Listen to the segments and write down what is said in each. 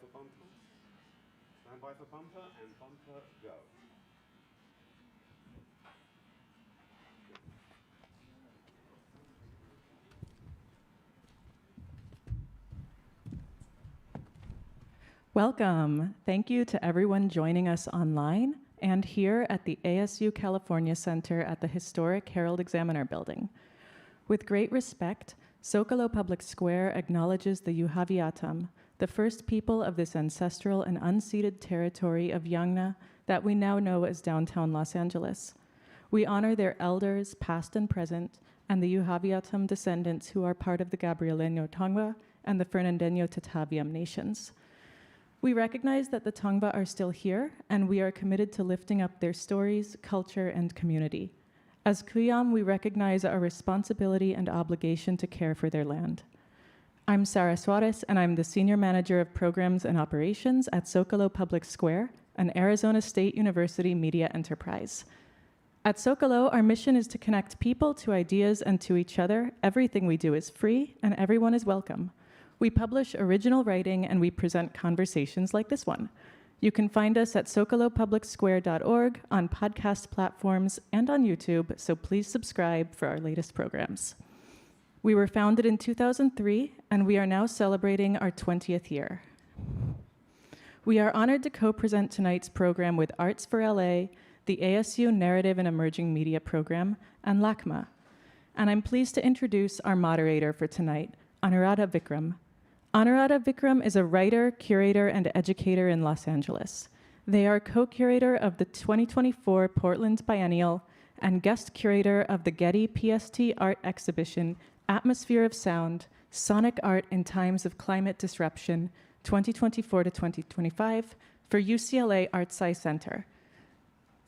for bumper. Stand by for bumper, and bumper, go. Welcome. Thank you to everyone joining us online and here at the ASU California Center at the historic Herald Examiner Building. With great respect, Zócalo Public Square acknowledges the Yuhaviatam, the first people of this ancestral and unceded territory of Yangna that we now know as downtown Los Angeles. We honor their elders, past and present, and the Yuhaviatam descendants who are part of the Gabrieleño Tongva and the Fernandeño Tataviam nations. We recognize that the Tongva are still here, and we are committed to lifting up their stories, culture, and community. As Kuyam, we recognize our responsibility and obligation to care for their land. I'm Sarah Suarez, and I'm the Senior Manager of Programs and Operations at Zócalo Public Square, an Arizona State University media enterprise. At Zócalo, our mission is to connect people to ideas and to each other. Everything we do is free, and everyone is welcome. We publish original writing, and we present conversations like this one. You can find us at zocalopublicsquare.org, on podcast platforms, and on YouTube, so please subscribe for our latest programs. We were founded in 2003, and we are now celebrating our 20th year. We are honored to co-present tonight's program with Arts for LA, the ASU Narrative and Emerging Media Program, and LACMA. And I'm pleased to introduce our moderator for tonight, Anuradha Vikram. Anuradha Vikram is a writer, curator, and educator in Los Angeles. They are co-curator of the 2024 Portland Biennial and guest curator of the Getty PST Art Exhibition, Atmosphere of Sound, Sonic Art in Times of Climate Disruption, 2024 to 2025, for UCLA ArtSci Center.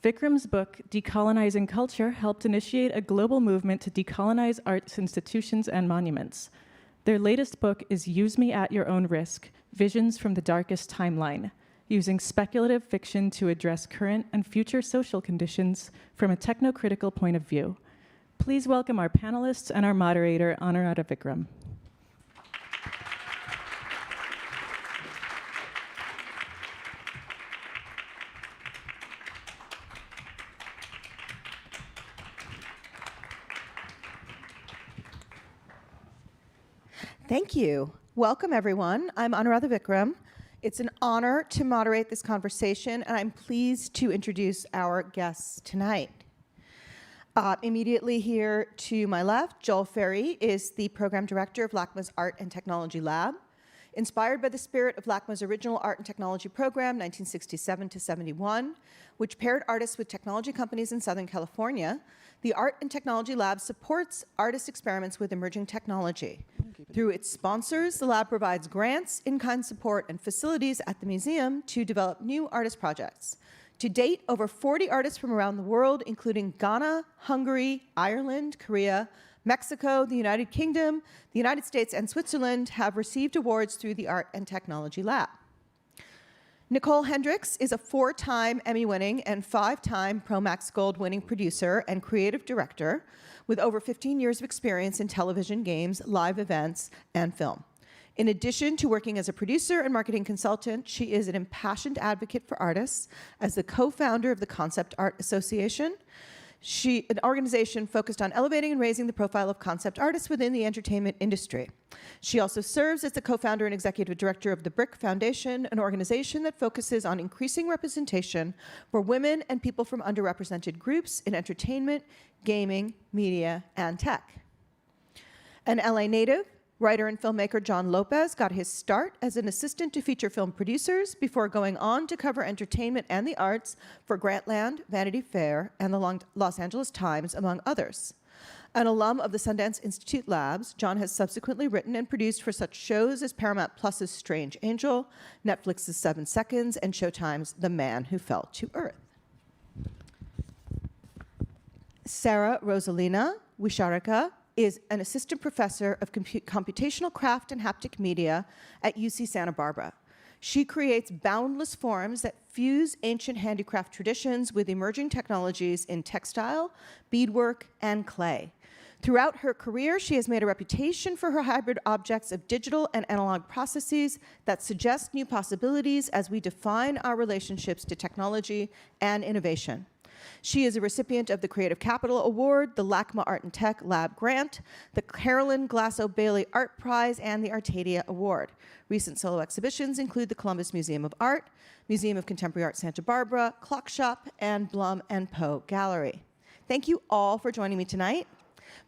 Vikram's book, Decolonizing Culture, helped initiate a global movement to decolonize arts institutions and monuments. Their latest book is Use Me at Your Own Risk, Visions from the Darkest Timeline, using speculative fiction to address current and future social conditions from a technocritical point of view. Please welcome our panelists and our moderator, Anuradha Vikram. Thank you. Welcome, everyone. I'm Anuradha Vikram. It's an honor to moderate this conversation, and I'm pleased to introduce our guests tonight. Immediately here to my left, Joel Ferree is the program director of LACMA's Art and Technology Lab. Inspired by the spirit of LACMA's original art and technology program, 1967 to 71, which paired artists with technology companies in Southern California, the Art and Technology Lab supports artist experiments with emerging technology. Through its sponsors, the lab provides grants, in-kind support, and facilities at the museum to develop new artist projects. To date, over 40 artists from around the world, including Ghana, Hungary, Ireland, Korea, Mexico, the United Kingdom, the United States, and Switzerland, have received awards through the Art and Technology Lab. Nicole Hendrix is a 4-time Emmy-winning and 5-time Promax Gold-winning producer and creative director with over 15 years of experience in television, games, live events, and film. In addition to working as a producer and marketing consultant, she is an impassioned advocate for artists as the co-founder of the Concept Art Association, an organization focused on elevating and raising the profile of concept artists within the entertainment industry. She also serves as the co-founder and executive director of the Brick Foundation, an organization that focuses on increasing representation for women and people from underrepresented groups in entertainment, gaming, media, and tech. An LA native, writer and filmmaker John Lopez got his start as an assistant to feature film producers before going on to cover entertainment and the arts for Grantland, Vanity Fair, and the Los Angeles Times, among others. An alum of the Sundance Institute Labs, John has subsequently written and produced for such shows as Paramount Plus's Strange Angel, Netflix's 7 Seconds, and Showtime's The Man Who Fell to Earth. Sarah Rosalena Wisharika is an assistant professor of computational craft and haptic media at UC Santa Barbara. She creates boundless forms that fuse ancient handicraft traditions with emerging technologies in textile, beadwork, and clay. Throughout her career, she has made a reputation for her hybrid objects of digital and analog processes that suggest new possibilities as we define our relationships to technology and innovation. She is a recipient of the Creative Capital Award, the LACMA Art and Tech Lab Grant, the Carolyn Glasso-Bailey Art Prize, and the Artadia Award. Recent solo exhibitions include the Columbus Museum of Art, Museum of Contemporary Art Santa Barbara, Clock Shop, and Blum and Poe Gallery. Thank you all for joining me tonight.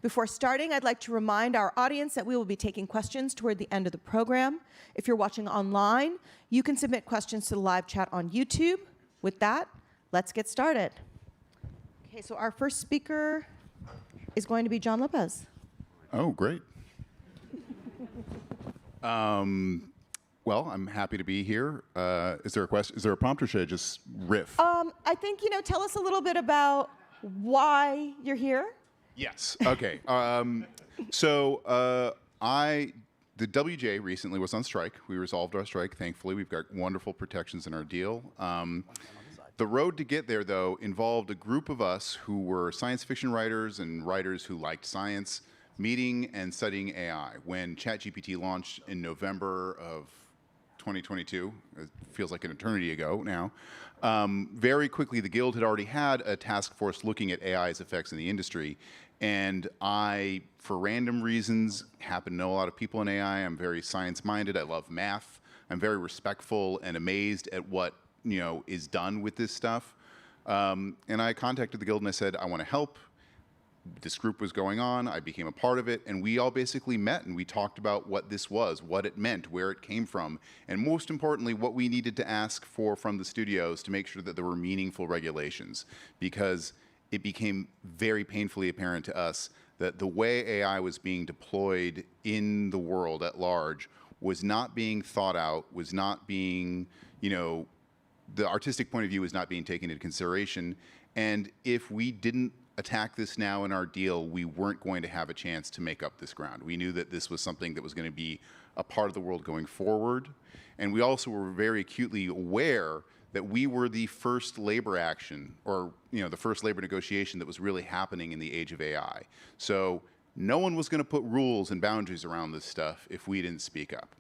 Before starting, I'd like to remind our audience that we will be taking questions toward the end of the program. If you're watching online, you can submit questions to the live chat on YouTube. With that, let's get started. Okay, so our first speaker is going to be John Lopez. Oh, great. Well, I'm happy to be here. Is there a question? Is there a prompt, or should I just riff? I think, tell us a little bit about why you're here. Yes. Okay. The WJ recently was on strike. We resolved our strike, thankfully. We've got wonderful protections in our deal. The road to get there, though, involved a group of us who were science fiction writers and writers who liked science, meeting and studying AI. When ChatGPT launched in November of 2022, it feels like an eternity ago now, very quickly the Guild had already had a task force looking at AI's effects in the industry. And I, for random reasons, happen to know a lot of people in AI. I'm very science-minded. I love math. I'm very respectful and amazed at what is done with this stuff. And I contacted the Guild and I said, I want to help. This group was going on. I became a part of it. And we all basically met and we talked about what this was, what it meant, where it came from, and most importantly, what we needed to ask for from the studios to make sure that there were meaningful regulations. Because it became very painfully apparent to us that the way AI was being deployed in the world at large was not being thought out, was not being, the artistic point of view was not being taken into consideration. And if we didn't attack this now in our deal, we weren't going to have a chance to make up this ground. We knew that this was something that was going to be a part of the world going forward. And we also were very acutely aware that we were the first labor action, or the first labor negotiation that was really happening in the age of AI. So no one was going to put rules and boundaries around this stuff if we didn't speak up.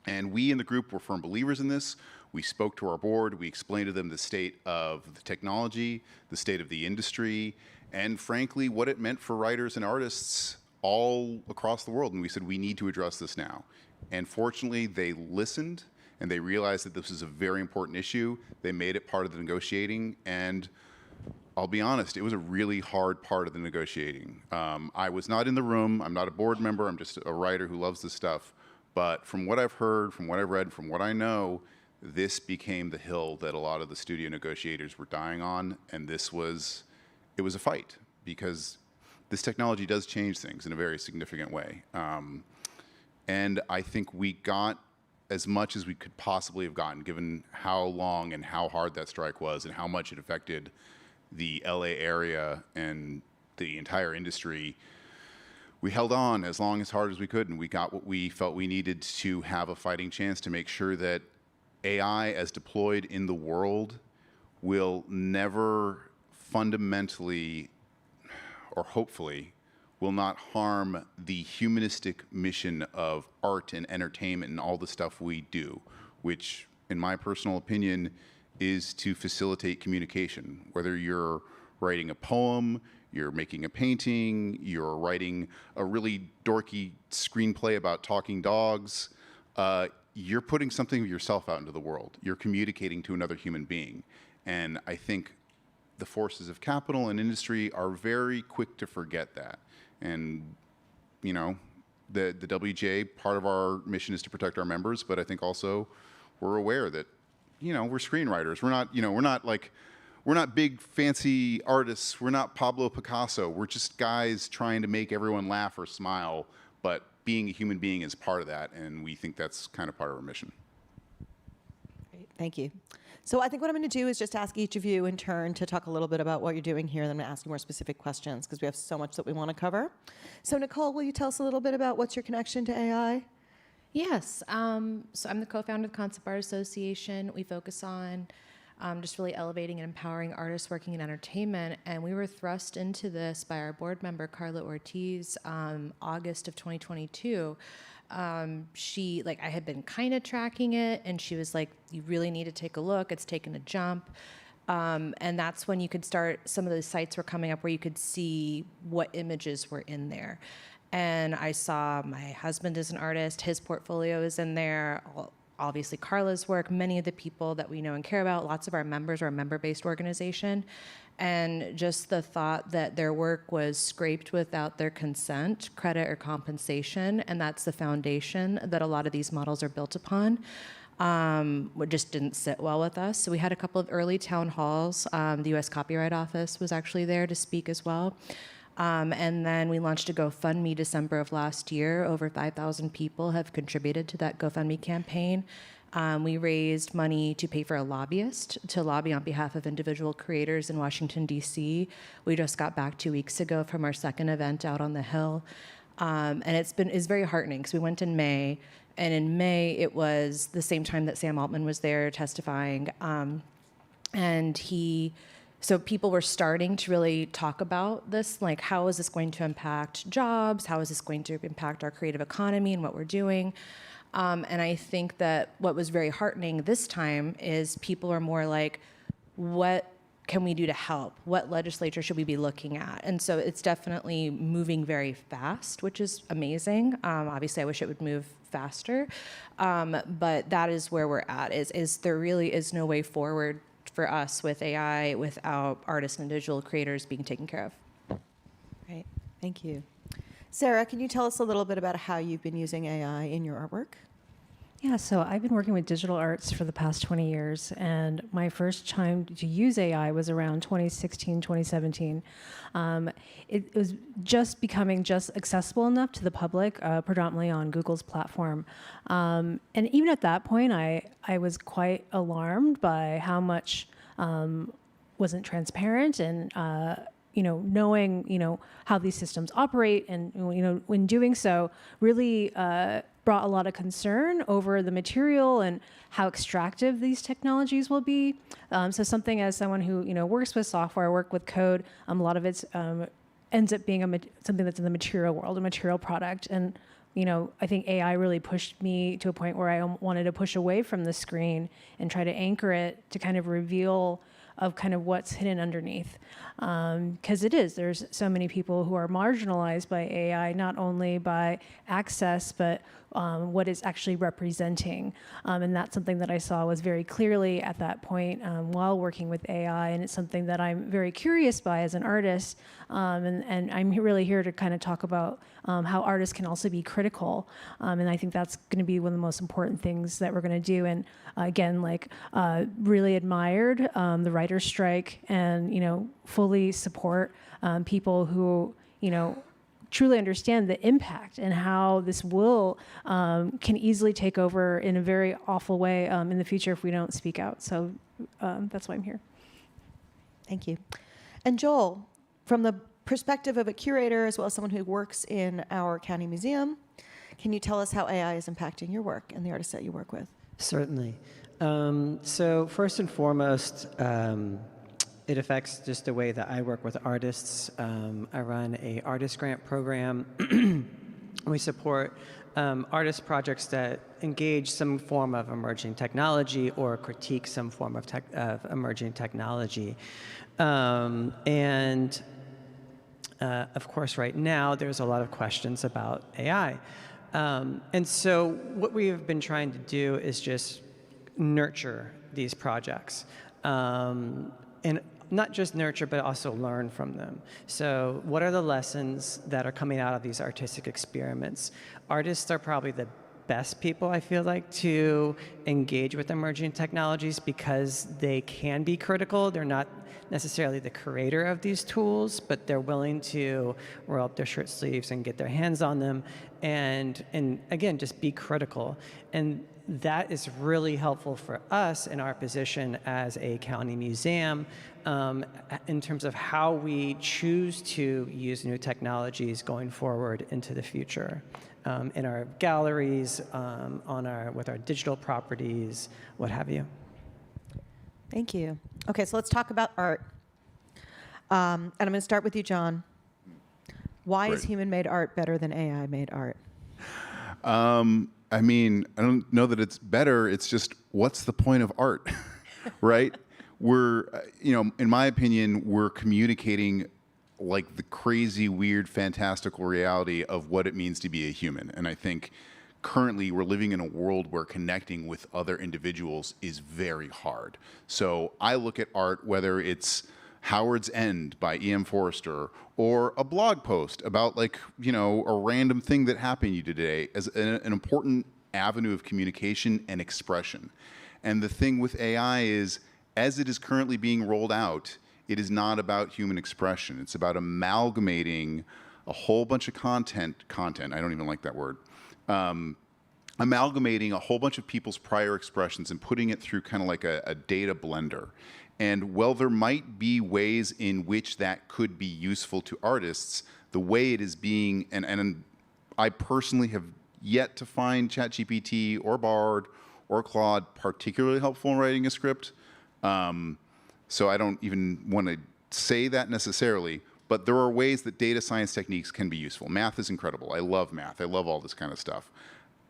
And we in the group were firm believers in this. We spoke to our board. We explained to them the state of the technology, the state of the industry, and frankly, what it meant for writers and artists all across the world. And we said, we need to address this now. And fortunately, they listened. And they realized that this is a very important issue. They made it part of the negotiating. And I'll be honest, it was a really hard part of the negotiating. I was not in the room. I'm not a board member. I'm just a writer who loves this stuff. But from what I've heard, from what I've read, from what I know, this became the hill that a lot of the studio negotiators were dying on. And it was a fight, because this technology does change things in a very significant way. And I think we got as much as we could possibly have gotten, given how long and how hard that strike was and how much it affected the LA area and the entire industry. We held on as long, as hard as we could, and we got what we felt we needed to have a fighting chance to make sure that AI, as deployed in the world, will never fundamentally, or hopefully, will not harm the humanistic mission of art and entertainment and all the stuff we do, which, in my personal opinion, is to facilitate communication. Whether you're writing a poem, you're making a painting, you're writing a really dorky screenplay about talking dogs, you're putting something of yourself out into the world. You're communicating to another human being. And I think the forces of capital and industry are very quick to forget that. And, the WJ, part of our mission is to protect our members, but I think also we're aware that, we're screenwriters. We're not big fancy artists. We're not Pablo Picasso. We're just guys trying to make everyone laugh or smile, but being a human being is part of that, and we think that's kind of part of our mission. Great, thank you. So I think what I'm going to do is just ask each of you in turn to talk a little bit about what you're doing here, and then I'm going to ask you more specific questions because we have so much that we want to cover. So Nicole, will you tell us a little bit about what's your connection to AI? Yes. So I'm the co-founder of the Concept Art Association. We focus on just really elevating and empowering artists working in entertainment. And we were thrust into this by our board member, Carla Ortiz, August of 2022. She, like, I had been kind of tracking it, and she was like, you really need to take a look. It's taken a jump. And that's when you could start, some of those sites were coming up where you could see what images were in there. And I saw my husband is an artist, his portfolio is in there, obviously Carla's work, many of the people that we know and care about, lots of our members are a member-based organization. And just the thought that their work was scraped without their consent, credit, or compensation, and that's the foundation that a lot of these models are built upon, just didn't sit well with us. So we had a couple of early town halls. The U.S. Copyright Office was actually there to speak as well. And then we launched a GoFundMe December of last year. Over 5,000 people have contributed to that GoFundMe campaign. We raised money to pay for a lobbyist to lobby on behalf of individual creators in Washington, D.C. We just got back 2 weeks ago from our second event out on the Hill. And it's very heartening because we went in May, and in May it was the same time that Sam Altman was there testifying. So people were starting to really talk about this, like, how is this going to impact jobs? How is this going to impact our creative economy and what we're doing? And I think that what was very heartening this time is people are more like, what can we do to help? What legislature should we be looking at? And so it's definitely moving very fast, which is amazing. Obviously, I wish it would move faster, but that is where we're at, is there really is no way forward for us with AI without artists and digital creators being taken care of. Great, thank you. Sarah, can you tell us a little bit about how you've been using AI in your artwork? Yeah, so I've been working with digital arts for the past 20 years, and my first time to use AI was around 2016, 2017. It was just becoming just accessible enough to the public, predominantly on Google's platform. And even at that point, I was quite alarmed by how much wasn't transparent and knowing, how these systems operate, and, when doing so, really brought a lot of concern over the material and how extractive these technologies will be. So something, as someone who, works with software, work with code, a lot of it ends up being something that's in the material world, a material product. And, I think AI really pushed me to a point where I wanted to push away from the screen and try to anchor it to kind of reveal of kind of what's hidden underneath. Because there's so many people who are marginalized by AI, not only by access, but what it's actually representing. And that's something that I saw was very clearly at that point while working with AI, and it's something that I'm very curious by as an artist. And I'm really here to kind of talk about how artists can also be critical. And I think that's going to be one of the most important things that we're going to do. And again, really admired the writer's strike, and, fully support people who, truly understand the impact and how this can easily take over in a very awful way in the future if we don't speak out. So that's why I'm here. Thank you. And Joel, from the perspective of a curator as well as someone who works in our county museum, can you tell us how AI is impacting your work and the artists that you work with? Certainly. So first and foremost, it affects just the way that I work with artists. I run an artist grant program. We support artist projects that engage some form of emerging technology or critique some form of emerging technology. And of course, right now, there's a lot of questions about AI. And so what we have been trying to do is just nurture these projects. And not just nurture, but also learn from them. So what are the lessons that are coming out of these artistic experiments? Artists are probably the best people, I feel like, to engage with emerging technologies because they can be critical. They're not necessarily the creator of these tools, but they're willing to roll up their shirt sleeves and get their hands on them and again, just be critical. And that is really helpful for us in our position as a county museum in terms of how we choose to use new technologies going forward into the future. In our galleries, with our digital properties, what have you. Thank you. Okay, so let's talk about art. And I'm going to start with you, John. Why is Great. human-made art better than AI-made art? I mean, I don't know that it's better. It's just, what's the point of art, right? We're, in my opinion, we're communicating like the crazy, weird, fantastical reality of what it means to be a human. And I think currently we're living in a world where connecting with other individuals is very hard. So I look at art, whether it's Howard's End by E.M. Forrester or a blog post about a random thing that happened to you today, as an important avenue of communication and expression. And the thing with AI is, as it is currently being rolled out, it is not about human expression. It's about amalgamating a whole bunch of content, I don't even like that word, amalgamating a whole bunch of people's prior expressions and putting it through kind of like a data blender. And while there might be ways in which that could be useful to artists, the way it is being, and I personally have yet to find ChatGPT or Bard or Claude particularly helpful in writing a script. So I don't even want to say that necessarily, but there are ways that data science techniques can be useful. Math is incredible. I love math. I love all this kind of stuff.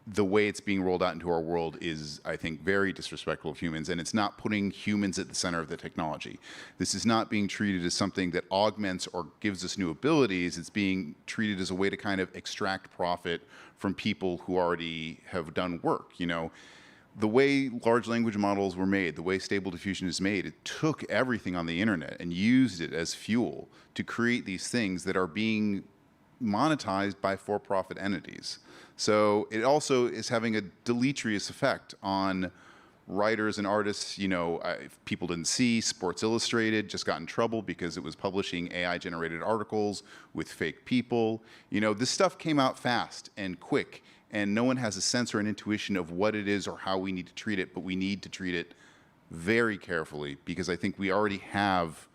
The way it's being rolled out into our world is, I think, very disrespectful of humans, and it's not putting humans at the center of the technology. This is not being treated as something that augments or gives us new abilities. It's being treated as a way to kind of extract profit from people who already have done work. The way large language models were made, the way Stable Diffusion is made, it took everything on the internet and used it as fuel to create these things that are being monetized by for-profit entities. So it also is having a deleterious effect on writers and artists. If people didn't see, Sports Illustrated just got in trouble because it was publishing AI-generated articles with fake people. This stuff came out fast and quick, and no one has a sense or an intuition of what it is or how we need to treat it, but we need to treat it very carefully, because I think we already have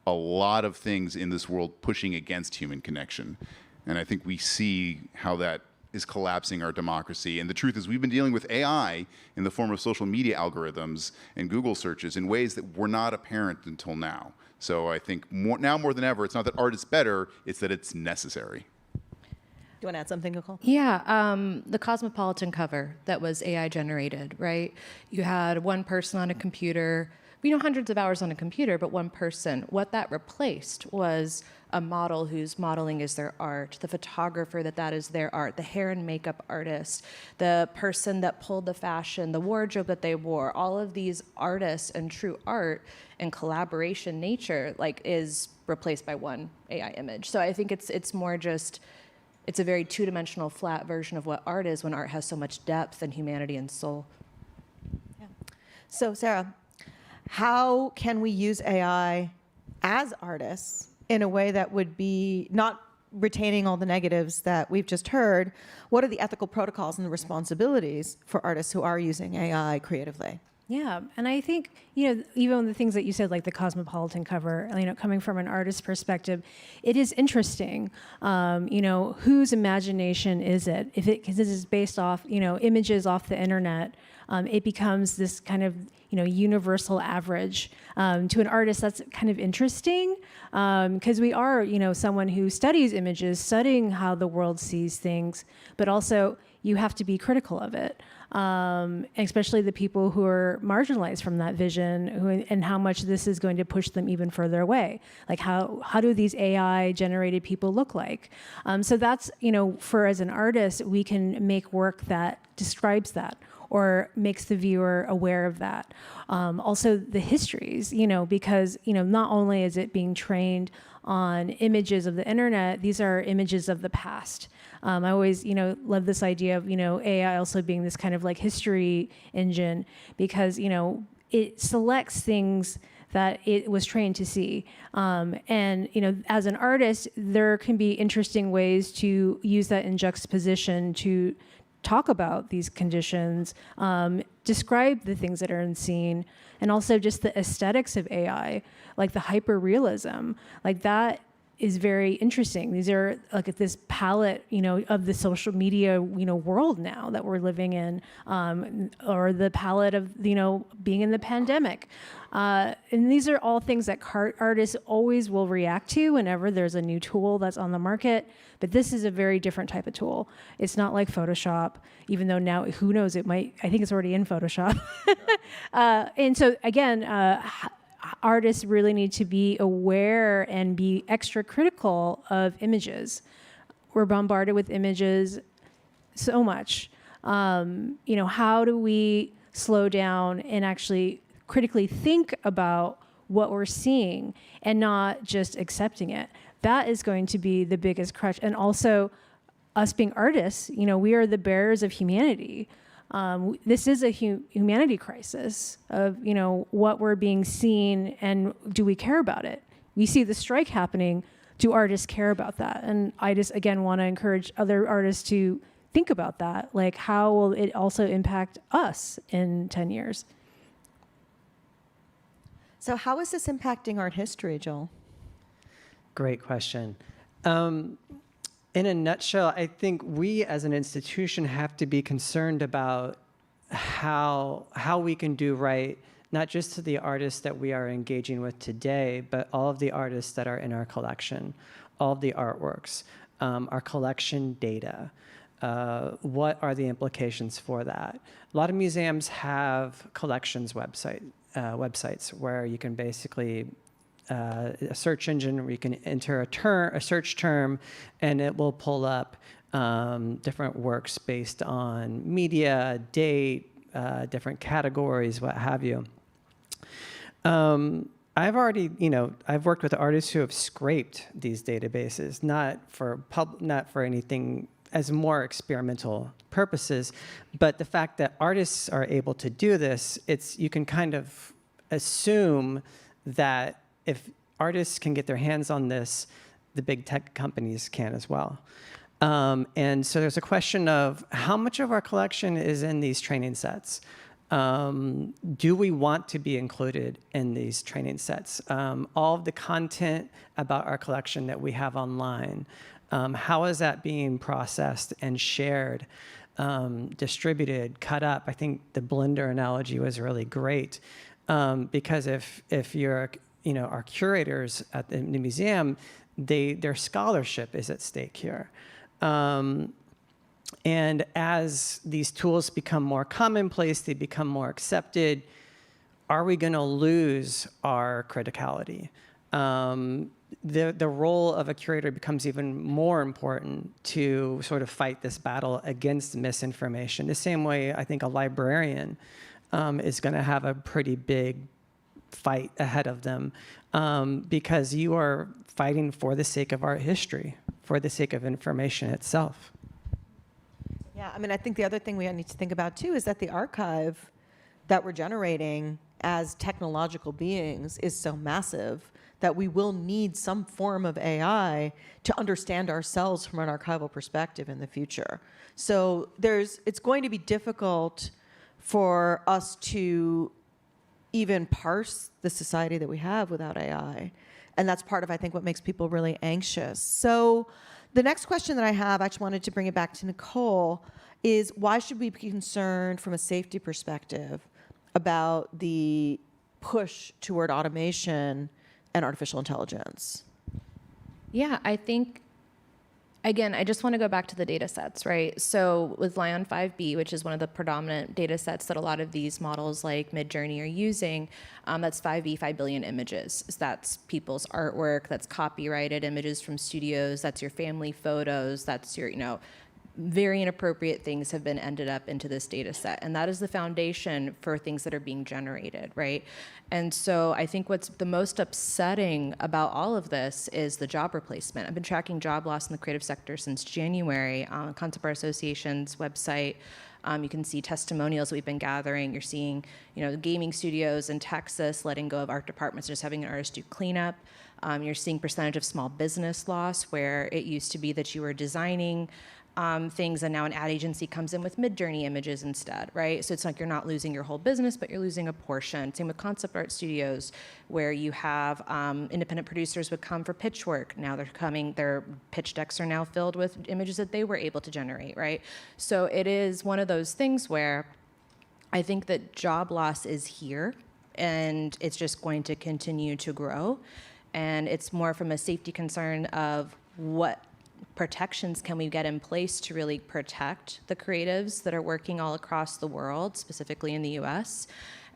a lot of things in this world pushing against human connection. And I think we see how that is collapsing our democracy. And the truth is, we've been dealing with AI in the form of social media algorithms and Google searches in ways that were not apparent until now. So I think now more than ever, it's not that art is better, it's that it's necessary. Do you want to add something, Nicole? Yeah, the Cosmopolitan cover that was AI generated, right? You had one person on a computer, hundreds of hours on a computer, but one person. What that replaced was a model whose modeling is their art, the photographer that is their art, the hair and makeup artist, the person that pulled the fashion, the wardrobe that they wore. All of these artists and true art and collaboration nature is replaced by one AI image. So I think it's more just, it's a very two-dimensional flat version of what art is, when art has so much depth and humanity and soul. Yeah. So Sarah, how can we use AI as artists in a way that would be not retaining all the negatives that we've just heard? What are the ethical protocols and the responsibilities for artists who are using AI creatively? Yeah, and I think, even the things that you said, like the Cosmopolitan cover, coming from an artist's perspective, it is interesting, whose imagination is it? Because this is based off, images off the internet, it becomes this kind of, universal average. To an artist, that's kind of interesting, because we are, someone who studies images, studying how the world sees things, but also you have to be critical of it. Especially the people who are marginalized from that vision, and how much this is going to push them even further away. Like how do these AI generated people look like? So that's, as an artist, we can make work that describes that or makes the viewer aware of that. Also the histories, because, not only is it being trained on images of the internet, these are images of the past. I always, love this idea of, AI also being this kind of like history engine, because, it selects things that it was trained to see. And, as an artist, there can be interesting ways to use that in juxtaposition to talk about these conditions, describe the things that are unseen, and also just the aesthetics of AI, like the hyper-realism, like that is very interesting. These are like this palette, of the social media, world now that we're living in, or the palette of, being in the pandemic. And these are all things that artists always will react to whenever there's a new tool that's on the market. But this is a very different type of tool. It's not like Photoshop, even though now, who knows, I think it's already in Photoshop. And so again, artists really need to be aware and be extra critical of images. We're bombarded with images so much. How do we slow down and actually critically think about what we're seeing and not just accepting it? That is going to be the biggest crutch. And also, us being artists, we are the bearers of humanity. This is a humanity crisis of, what we're being seen, and do we care about it? We see the strike happening. Do artists care about that? And I just, again, want to encourage other artists to think about that. Like, how will it also impact us in 10 years? So how is this impacting art history, Joel? Great question. In a nutshell, I think we as an institution have to be concerned about how we can do right, not just to the artists that we are engaging with today, but all of the artists that are in our collection, all of the artworks, our collection data. What are the implications for that? A lot of museums have collections websites where you can basically a search engine where you can enter a search term, and it will pull up different works based on media, date, different categories, what have you. I've worked with artists who have scraped these databases, not for anything as more experimental purposes, but the fact that artists are able to do this, you can kind of assume that if artists can get their hands on this, the big tech companies can as well. And so there's a question of how much of our collection is in these training sets? Do we want to be included in these training sets? All of the content about our collection that we have online, how is that being processed and shared, distributed, cut up? I think the blender analogy was really great, because if you're our curators at the museum, their scholarship is at stake here. And as these tools become more commonplace, they become more accepted, are we going to lose our criticality? The role of a curator becomes even more important to sort of fight this battle against misinformation. The same way I think a librarian is going to have a pretty big fight ahead of them, because you are fighting for the sake of art history, for the sake of information itself. Yeah, I think the other thing we need to think about too is that the archive that we're generating as technological beings is so massive that we will need some form of AI to understand ourselves from an archival perspective in the future. So it's going to be difficult for us to even parse the society that we have without AI. And that's part of, I think, what makes people really anxious. So the next question that I have, I actually wanted to bring it back to Nicole, is why should we be concerned from a safety perspective about the push toward automation and artificial intelligence? Yeah, I think, again, I just want to go back to the data sets, right? So with Lion 5B, which is one of the predominant data sets that a lot of these models like Midjourney are using, that's 5 billion images. So that's people's artwork, that's copyrighted images from studios, that's your family photos, that's your, very inappropriate things have been ended up into this data set. And that is the foundation for things that are being generated, right? And so I think what's the most upsetting about all of this is the job replacement. I've been tracking job loss in the creative sector since January on Concept Art Association's website. You can see testimonials we've been gathering. You're seeing, gaming studios in Texas letting go of art departments, just having an artist do cleanup. You're seeing percentage of small business loss, where it used to be that you were designing things, and now an ad agency comes in with mid-journey images instead, right? So it's like you're not losing your whole business, but you're losing a portion. Same with concept art studios, where you have independent producers would come for pitch work. Now their pitch decks are now filled with images that they were able to generate, right? So it is one of those things where I think that job loss is here, and it's just going to continue to grow. And it's more from a safety concern of what protections can we get in place to really protect the creatives that are working all across the world, specifically in the US,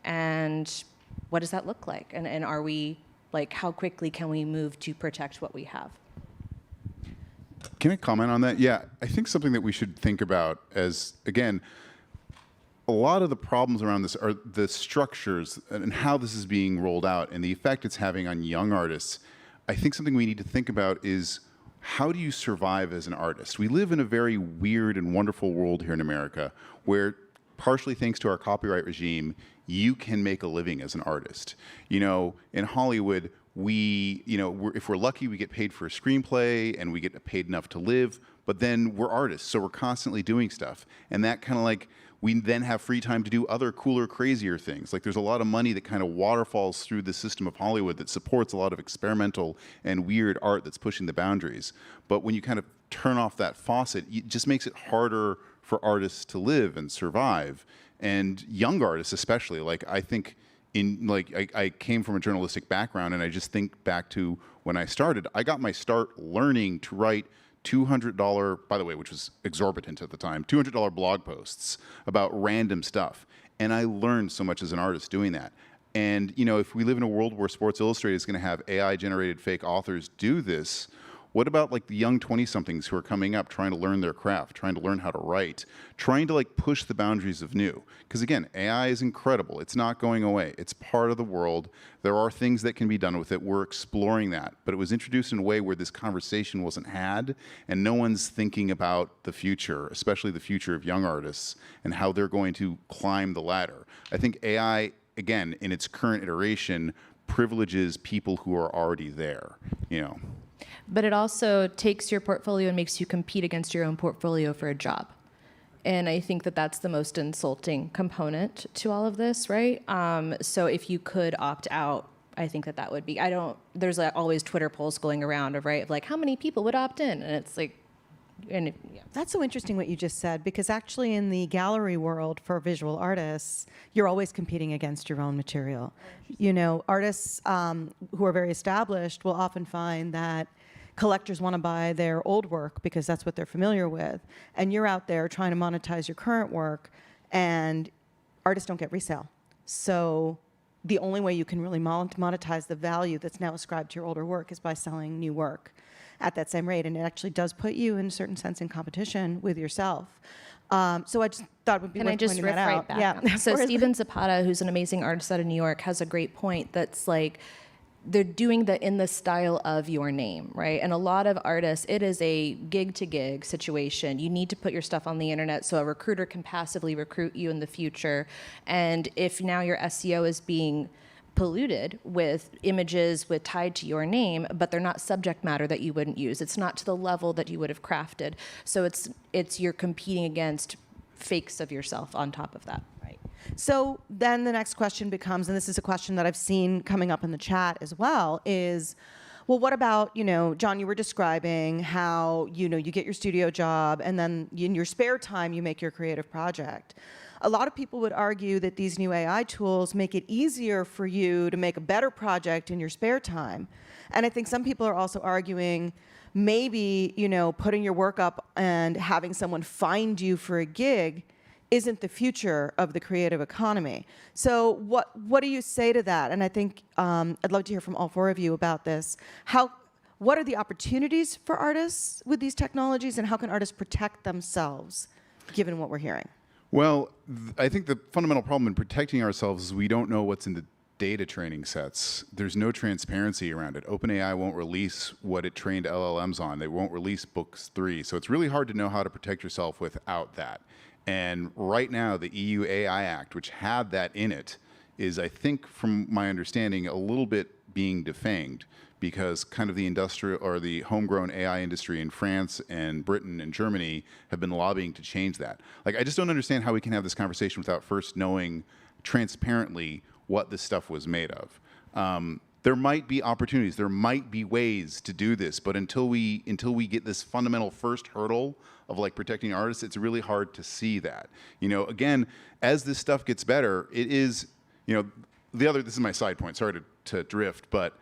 and what does that look like? And are we, like, how quickly can we move to protect what we have? Can I comment on that? Yeah, I think something that we should think about as, again, a lot of the problems around this are the structures and how this is being rolled out and the effect it's having on young artists. I think something we need to think about is, how do you survive as an artist? We live in a very weird and wonderful world here in America where, partially thanks to our copyright regime, you can make a living as an artist. You know, in Hollywood, if we're lucky, we get paid for a screenplay and we get paid enough to live, but then we're artists, so we're constantly doing stuff. And that kind of like, we then have free time to do other cooler, crazier things. Like, there's a lot of money that kind of waterfalls through the system of Hollywood that supports a lot of experimental and weird art that's pushing the boundaries. But when you kind of turn off that faucet, it just makes it harder for artists to live and survive. And young artists especially, like, I think I came from a journalistic background, and I just think back to when I started. I got my start learning to write $200, by the way, which was exorbitant at the time, $200 blog posts about random stuff. And I learned so much as an artist doing that. And, you know, if we live in a world where Sports Illustrated is going to have AI-generated fake authors do this, what about like the young 20-somethings who are coming up trying to learn their craft, trying to learn how to write, trying to like push the boundaries of new? Because again, AI is incredible. It's not going away. It's part of the world. There are things that can be done with it. We're exploring that. But it was introduced in a way where this conversation wasn't had, and no one's thinking about the future, especially the future of young artists and how they're going to climb the ladder. I think AI, again, in its current iteration, privileges people who are already there, you know. But it also takes your portfolio and makes you compete against your own portfolio for a job. And I think that that's the most insulting component to all of this, right? So if you could opt out, I think that that would be, there's like always Twitter polls going around of, right, of like, how many people would opt in? And it's like, yeah. That's so interesting what you just said, because actually in the gallery world for visual artists, you're always competing against your own material. You know, artists who are very established will often find that collectors want to buy their old work because that's what they're familiar with. And you're out there trying to monetize your current work, and artists don't get resale. So the only way you can really monetize the value that's now ascribed to your older work is by selling new work at that same rate. And it actually does put you, in a certain sense, in competition with yourself. So I just thought it would be worth pointing that out. Can I just riff right back? Yeah. So Stephen Zapata, who's an amazing artist out of New York, has a great point that's like, they're doing that in the style of your name, right? And a lot of artists, it is a gig-to-gig situation. You need to put your stuff on the internet so a recruiter can passively recruit you in the future. And if now your SEO is being polluted with images tied to your name, but they're not subject matter that you wouldn't use. It's not to the level that you would have crafted. So it's you're competing against fakes of yourself on top of that. So then the next question becomes, and this is a question that I've seen coming up in the chat as well, is, well, what about, you know, John, you were describing how, you know, you get your studio job and then in your spare time you make your creative project. A lot of people would argue that these new AI tools make it easier for you to make a better project in your spare time. And I think some people are also arguing maybe, you know, putting your work up and having someone find you for a gig isn't the future of the creative economy. So what do you say to that? And I think I'd love to hear from all four of you about this. What are the opportunities for artists with these technologies, and how can artists protect themselves, given what we're hearing? Well, I think the fundamental problem in protecting ourselves is we don't know what's in the data training sets. There's no transparency around it. OpenAI won't release what it trained LLMs on. They won't release books 3. So it's really hard to know how to protect yourself without that. And right now, the EU AI Act, which had that in it, is, I think, from my understanding, a little bit being defanged because kind of the industrial or the homegrown AI industry in France and Britain and Germany have been lobbying to change that. Like, I just don't understand how we can have this conversation without first knowing transparently what this stuff was made of. There might be opportunities, there might be ways to do this, but until we get this fundamental first hurdle of like protecting artists, it's really hard to see that. You know, again, as this stuff gets better, it is, you know, this is my side point, sorry to drift, but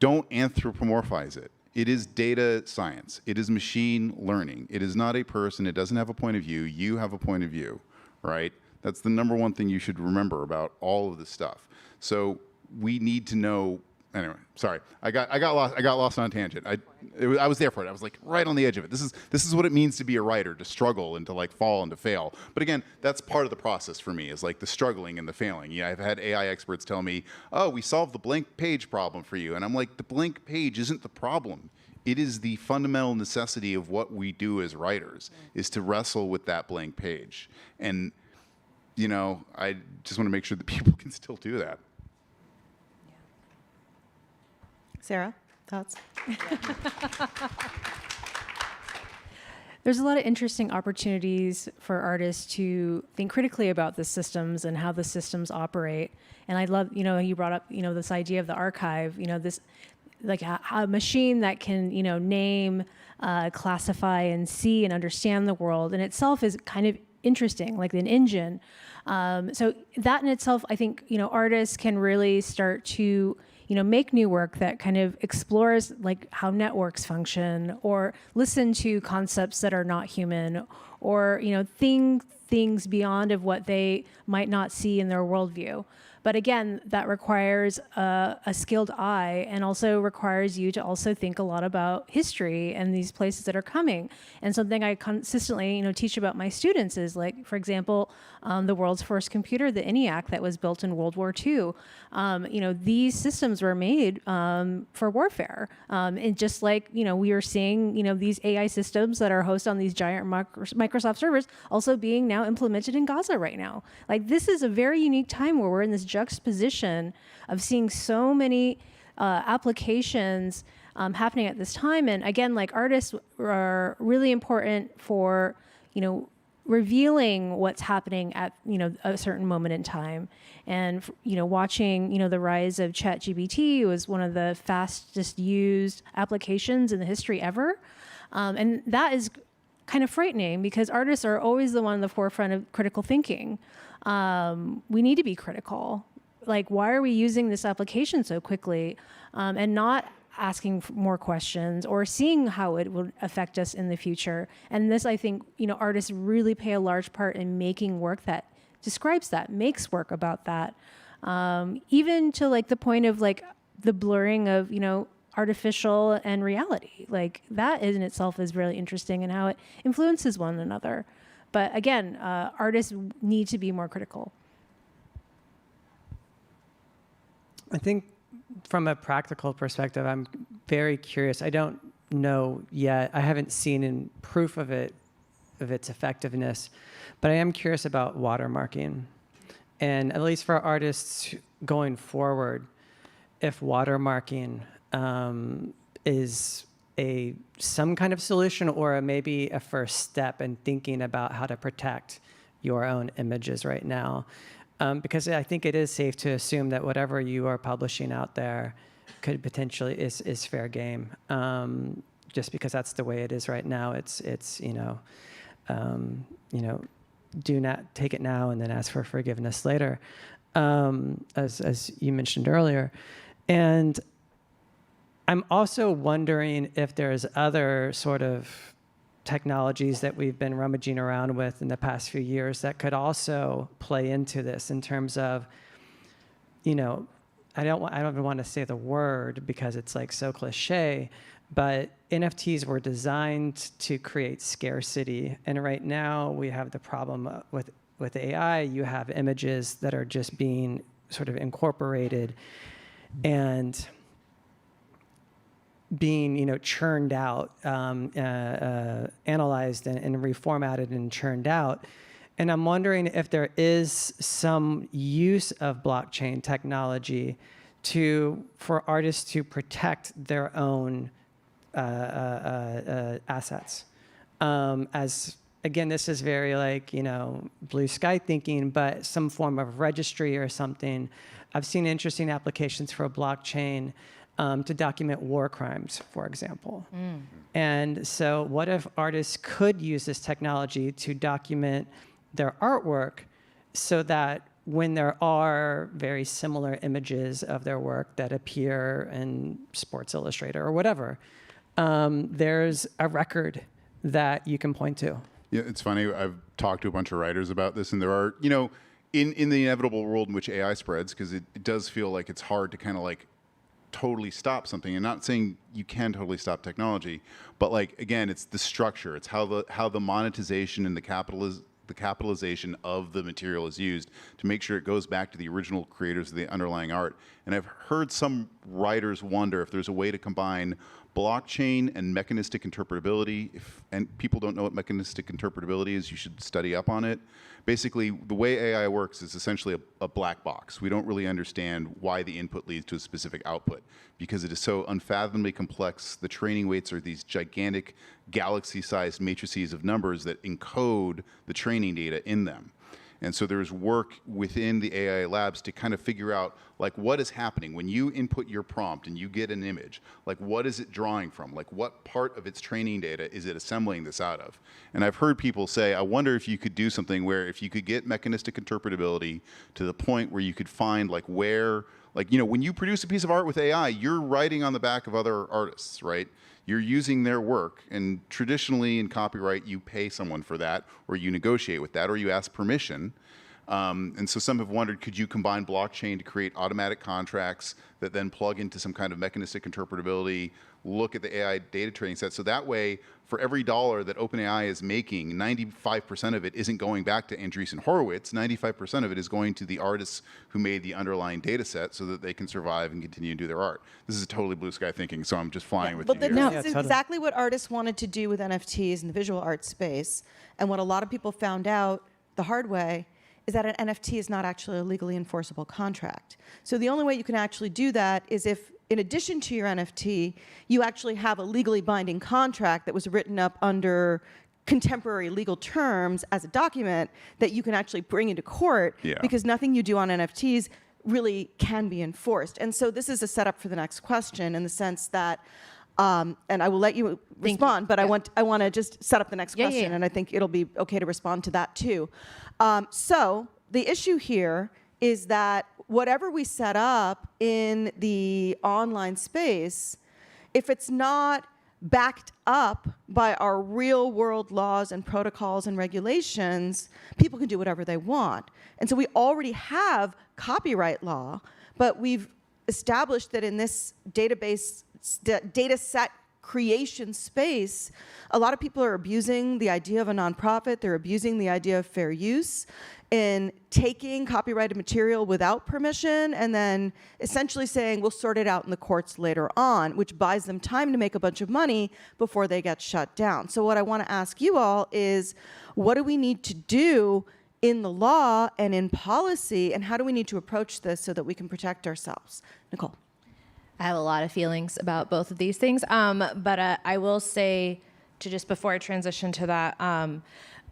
don't anthropomorphize it. It is data science. It is machine learning. It is not a person. It doesn't have a point of view. You have a point of view, right? That's the number one thing you should remember about all of this stuff. So we need to know. Anyway, sorry, I got lost on a tangent. I was there for it. I was like right on the edge of it. This is what it means to be a writer, to struggle and to like fall and to fail. But again, that's part of the process for me, is like the struggling and the failing. Yeah, I've had AI experts tell me, "Oh, we solved the blank page problem for you," and I'm like, the blank page isn't the problem. It is the fundamental necessity of what we do as writers, is to wrestle with that blank page. And you know, I just want to make sure that people can still do that. Sarah, thoughts? There's a lot of interesting opportunities for artists to think critically about the systems and how the systems operate. And I love, you know, you brought up, you know, this idea of the archive, you know, this, like a machine that can, you know, name, classify and see and understand the world in itself is kind of interesting, like an engine. So that in itself, I think, you know, artists can really start to, you know, make new work that kind of explores like how networks function, or listen to concepts that are not human, or, you know, things beyond of what they might not see in their worldview. But again, that requires a skilled eye, and also requires you to also think a lot about history and these places that are coming. And something I consistently, you know, teach about my students is, like, for example, the world's first computer, the ENIAC, that was built in World War II. You know, these systems were made for warfare. And just like, you know, we are seeing, you know, these AI systems that are hosted on these giant Microsoft servers also being now implemented in Gaza right now. Like, this is a very unique time where we're in this juxtaposition of seeing so many applications happening at this time. And again, like, artists are really important for, you know, revealing what's happening at, you know, a certain moment in time. And, you know, watching, you know, the rise of ChatGPT was one of the fastest used applications in the history ever. And that is kind of frightening, because artists are always the one in the forefront of critical thinking. We need to be critical. Like, why are we using this application so quickly, and not asking for more questions or seeing how it would affect us in the future? And this, I think, you know, artists really play a large part in making work that describes that, makes work about that, even to like the point of like the blurring of, you know, artificial and reality. Like, that in itself is really interesting, and how it influences one another. But again, artists need to be more critical. I think from a practical perspective, I'm very curious. I don't know yet. I haven't seen in proof of its effectiveness, but I am curious about watermarking. And at least for artists going forward, if watermarking is some kind of solution, or maybe a first step in thinking about how to protect your own images right now. Because I think it is safe to assume that whatever you are publishing out there could potentially is fair game. Just because that's the way it is right now. It's you know, do not take it now and then ask for forgiveness later, as you mentioned earlier. And I'm also wondering if there's other sort of technologies that we've been rummaging around with in the past few years that could also play into this, in terms of, you know, I don't even want to say the word because it's like so cliche, but NFTs were designed to create scarcity. And right now we have the problem with AI. You have images that are just being sort of incorporated and being, you know, churned out, analyzed and reformatted and churned out. And I'm wondering if there is some use of blockchain technology for artists to protect their own assets. As again, this is very like, blue sky thinking, but some form of registry or something. I've seen interesting applications for a blockchain to document war crimes, for example. And so what if artists could use this technology to document their artwork so that when there are very similar images of their work that appear in Sports Illustrated or whatever, there's a record that you can point to. Yeah, it's funny. I've talked to a bunch of writers about this, and there are, in the inevitable world in which AI spreads, because it does feel like it's hard to kind of like totally stop something. And not saying you can totally stop technology, but like again, it's the structure. It's how the monetization and the capitalization of the material is used to make sure it goes back to the original creators of the underlying art. And I've heard some writers wonder if there's a way to combine blockchain and mechanistic interpretability. And people don't know what mechanistic interpretability is, you should study up on it. Basically, the way AI works is essentially a black box. We don't really understand why the input leads to a specific output because it is so unfathomably complex. The training weights are these gigantic galaxy-sized matrices of numbers that encode the training data in them. And so there's work within the AI labs to kind of figure out like what is happening when you input your prompt and you get an image, like what is it drawing from? Like what part of its training data is it assembling this out of? And I've heard people say, I wonder if you could do something where if you could get mechanistic interpretability to the point where you could find like where, like, when you produce a piece of art with AI, you're writing on the back of other artists, right? You're using their work, and traditionally in copyright, you pay someone for that, or you negotiate with that, or you ask permission. And so some have wondered, could you combine blockchain to create automatic contracts that then plug into some kind of mechanistic interpretability, look at the AI data training set, so that way, for every dollar that OpenAI is making, 95% of it isn't going back to Andreessen Horowitz, 95% of it is going to the artists who made the underlying data set so that they can survive and continue to do their art. This is totally blue sky thinking, so I'm just flying with you here. This is exactly what artists wanted to do with NFTs in the visual art space. And what a lot of people found out the hard way is that an NFT is not actually a legally enforceable contract. So the only way you can actually do that is if, in addition to your NFT, you actually have a legally binding contract that was written up under contemporary legal terms as a document that you can actually bring into court, because nothing you do on NFTs really can be enforced. And so this is a setup for the next question in the sense that, and I will let you respond, but I want to just set up the next question, and I think it'll be okay to respond to that too. So the issue here is that whatever we set up in the online space, if it's not backed up by our real world laws and protocols and regulations, people can do whatever they want. And so we already have copyright law, but we've established that in this database, data set creation space, a lot of people are abusing the idea of a nonprofit. They're abusing the idea of fair use in taking copyrighted material without permission and then essentially saying, we'll sort it out in the courts later on, which buys them time to make a bunch of money before they get shut down. So what I want to ask you all is, what do we need to do in the law and in policy, and how do we need to approach this so that we can protect ourselves? Nicole. I have a lot of feelings about both of these things, but I will say, just before I transition to that,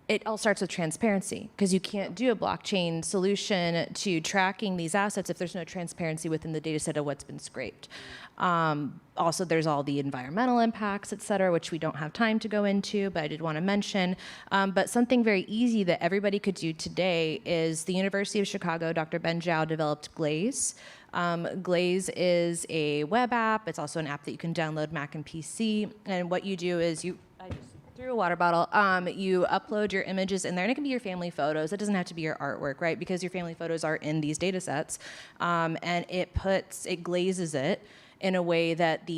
it all starts with transparency, because you can't do a blockchain solution to tracking these assets if there's no transparency within the data set of what's been scraped. Also, there's all the environmental impacts, et cetera, which we don't have time to go into, but I did want to mention. But something very easy that everybody could do today is the University of Chicago, Dr. Ben Zhao developed Glaze. Glaze is a web app. It's also an app that you can download Mac and PC. And what you do is I just threw a water bottle. You upload your images in there, and it can be your family photos. It doesn't have to be your artwork, right? Because your family photos are in these data sets. And it glazes it in a way that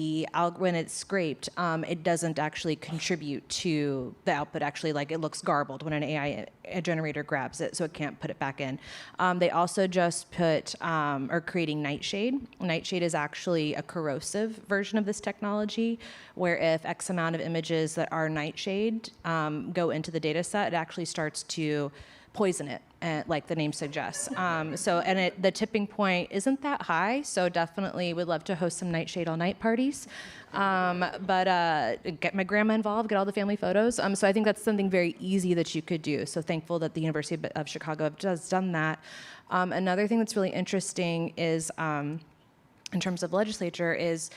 when it's scraped, it doesn't actually contribute to the output. Actually, like, it looks garbled when an AI generator grabs it, so it can't put it back in. They also just are creating Nightshade. Nightshade is actually a corrosive version of this technology, where if X amount of images that are Nightshade go into the data set, it actually starts to poison it, like the name suggests. The tipping point isn't that high, so definitely would love to host some Nightshade All Night parties. Get my grandma involved, get all the family photos. So I think that's something very easy that you could do. So thankful that the University of Chicago has done that. Another thing that's really interesting is, in terms of legislature, is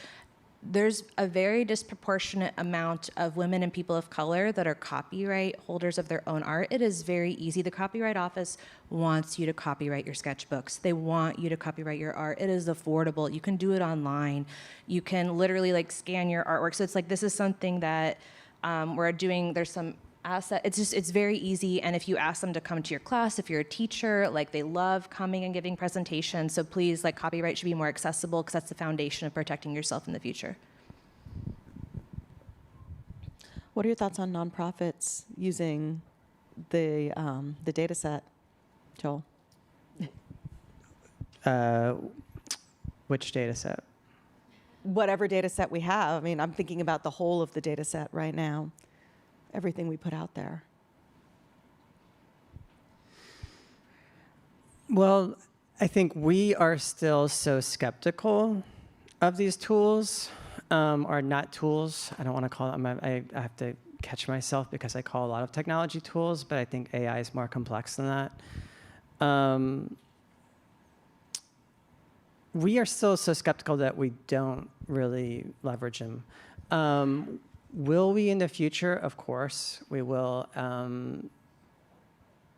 there's a very disproportionate amount of women and people of color that are copyright holders of their own art. It is very easy. The Copyright Office wants you to copyright your sketchbooks. They want you to copyright your art. It is affordable. You can do it online. You can literally like scan your artwork. So it's like, this is something that we're doing. There's some asset. It's very easy. And if you ask them to come to your class, if you're a teacher, like they love coming and giving presentations. So please, like, copyright should be more accessible because that's the foundation of protecting yourself in the future. What are your thoughts on nonprofits using the data set, Joel? Which data set? Whatever data set we have. I mean, I'm thinking about the whole of the data set right now, everything we put out there. Well, I think we are still so skeptical of these tools, or not tools. I don't want to call them, I have to catch myself because I call a lot of technology tools, but I think AI is more complex than that. We are still so skeptical that we don't really leverage them. Will we in the future? Of course, we will,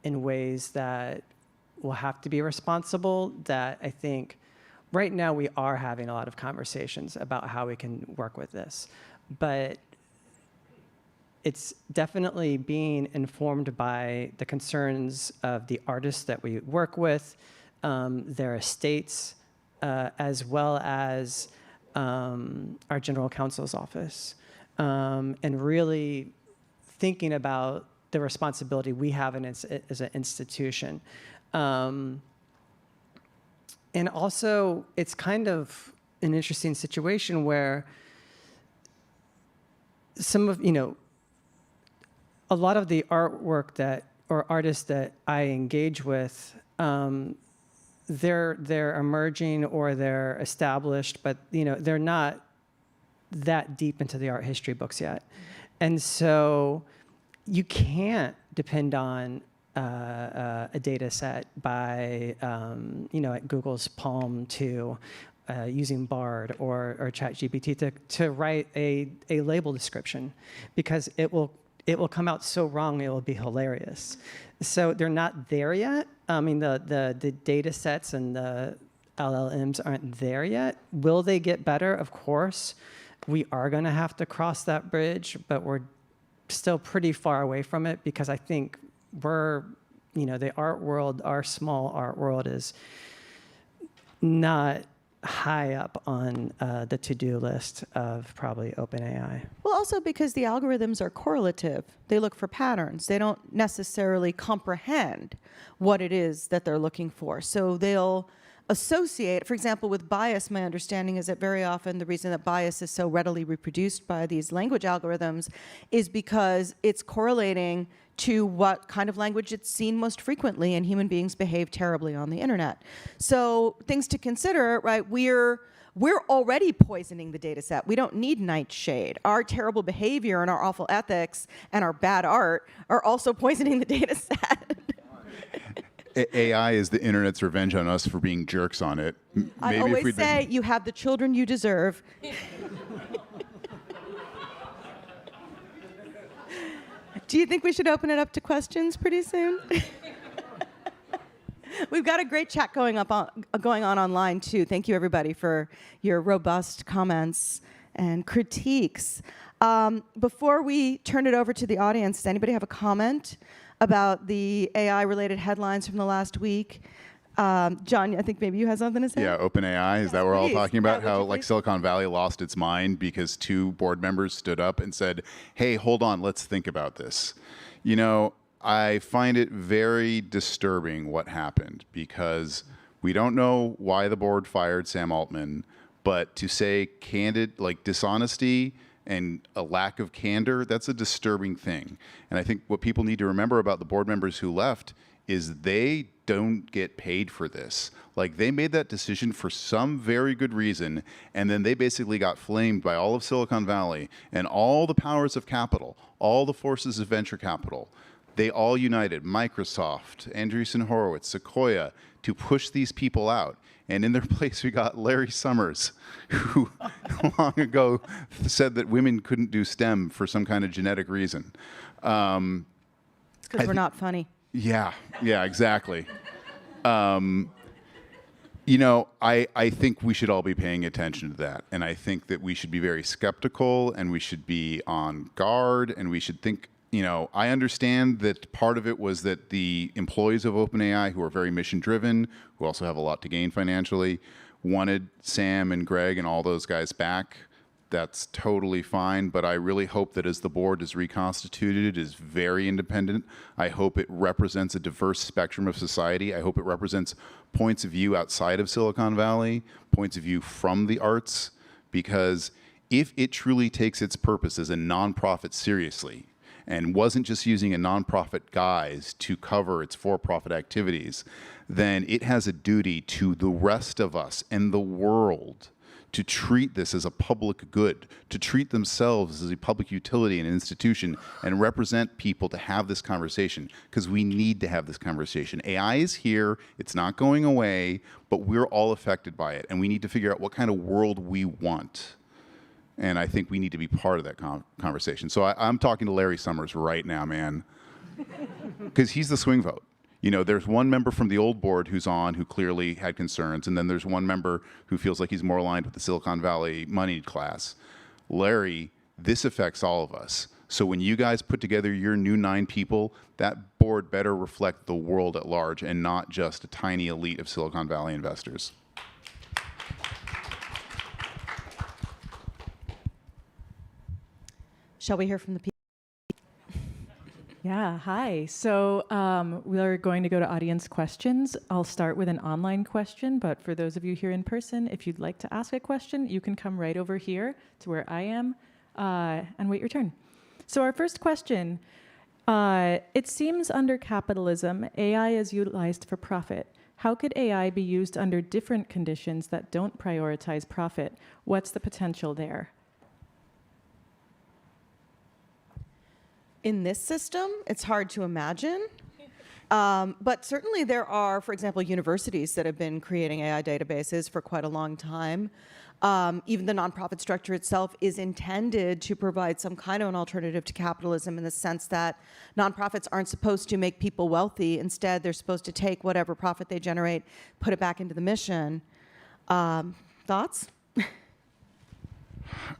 in ways that will have to be responsible, that I think right now we are having a lot of conversations about how we can work with this. But it's definitely being informed by the concerns of the artists that we work with, their estates, as well as our general counsel's office. And really thinking about the responsibility we have as an institution. And also, it's kind of an interesting situation where some of, a lot of the artwork or artists that I engage with, they're emerging or they're established, but they're not that deep into the art history books yet. And so you can't depend on a data set by, at Google's Palm to using Bard or ChatGPT to write a label description, because it will come out so wrong, it will be hilarious. So they're not there yet. I mean, the data sets and the LLMs aren't there yet. Will they get better? Of course. We are going to have to cross that bridge, but we're still pretty far away from it, because I think the art world, our small art world, is not high up on the to-do list of probably OpenAI. Well, also because the algorithms are correlative. They look for patterns. They don't necessarily comprehend what it is that they're looking for. So they'll associate, for example, with bias. My understanding is that very often the reason that bias is so readily reproduced by these language algorithms is because it's correlating to what kind of language it's seen most frequently, and human beings behave terribly on the internet. So things to consider, right? We're already poisoning the data set. We don't need Nightshade. Our terrible behavior and our awful ethics and our bad art are also poisoning the data set. AI is the internet's revenge on us for being jerks on it. Maybe I always say, you have the children you deserve. Do you think we should open it up to questions pretty soon? We've got a great chat going on online, too. Thank you, everybody, for your robust comments and critiques. Before we turn it over to the audience, does anybody have a comment about the AI-related headlines from the last week? John, I think maybe you have something to say? Yeah, OpenAI, is that what we're all talking about? How like Silicon Valley lost its mind because 2 board members stood up and said, hey, hold on, let's think about this. I find it very disturbing what happened, because we don't know why the board fired Sam Altman, but to say dishonesty and a lack of candor, that's a disturbing thing. And I think what people need to remember about the board members who left is they don't get paid for this. Like, they made that decision for some very good reason, and then they basically got flamed by all of Silicon Valley and all the powers of capital, all the forces of venture capital. They all united, Microsoft, Andreessen Horowitz, Sequoia, to push these people out. And in their place, we got Larry Summers, who long ago said that women couldn't do STEM for some kind of genetic reason. It's because we're not funny. Yeah, exactly. You know, I think we should all be paying attention to that. And I think that we should be very skeptical, and we should be on guard, and we should think, you know, I understand that part of it was that the employees of OpenAI, who are very mission-driven, who also have a lot to gain financially, wanted Sam and Greg and all those guys back. That's totally fine, but I really hope that as the board is reconstituted, it is very independent. I hope it represents a diverse spectrum of society. I hope it represents points of view outside of Silicon Valley, points of view from the arts, because if it truly takes its purpose as a nonprofit seriously, and wasn't just using a nonprofit guise to cover its for-profit activities, then it has a duty to the rest of us and the world to treat this as a public good, to treat themselves as a public utility and institution, and represent people to have this conversation, because we need to have this conversation. AI is here, it's not going away, but we're all affected by it, and we need to figure out what kind of world we want. And I think we need to be part of that conversation. So I'm talking to Larry Summers right now, man, because he's the swing vote. You know, there's one member from the old board who's on who clearly had concerns, and then there's one member who feels like he's more aligned with the Silicon Valley moneyed class. Larry, this affects all of us. So when you guys put together your new 9 people, that board better reflect the world at large and not just a tiny elite of Silicon Valley investors. Shall we hear from the people? Yeah, hi. So we're going to go to audience questions. I'll start with an online question, but for those of you here in person, if you'd like to ask a question, you can come right over here to where I am and wait your turn. So our first question, it seems under capitalism, AI is utilized for profit. How could AI be used under different conditions that don't prioritize profit? What's the potential there? In this system, it's hard to imagine. But certainly there are, for example, universities that have been creating AI databases for quite a long time. Even the nonprofit structure itself is intended to provide some kind of an alternative to capitalism in the sense that nonprofits aren't supposed to make people wealthy. Instead, they're supposed to take whatever profit they generate, put it back into the mission. Thoughts?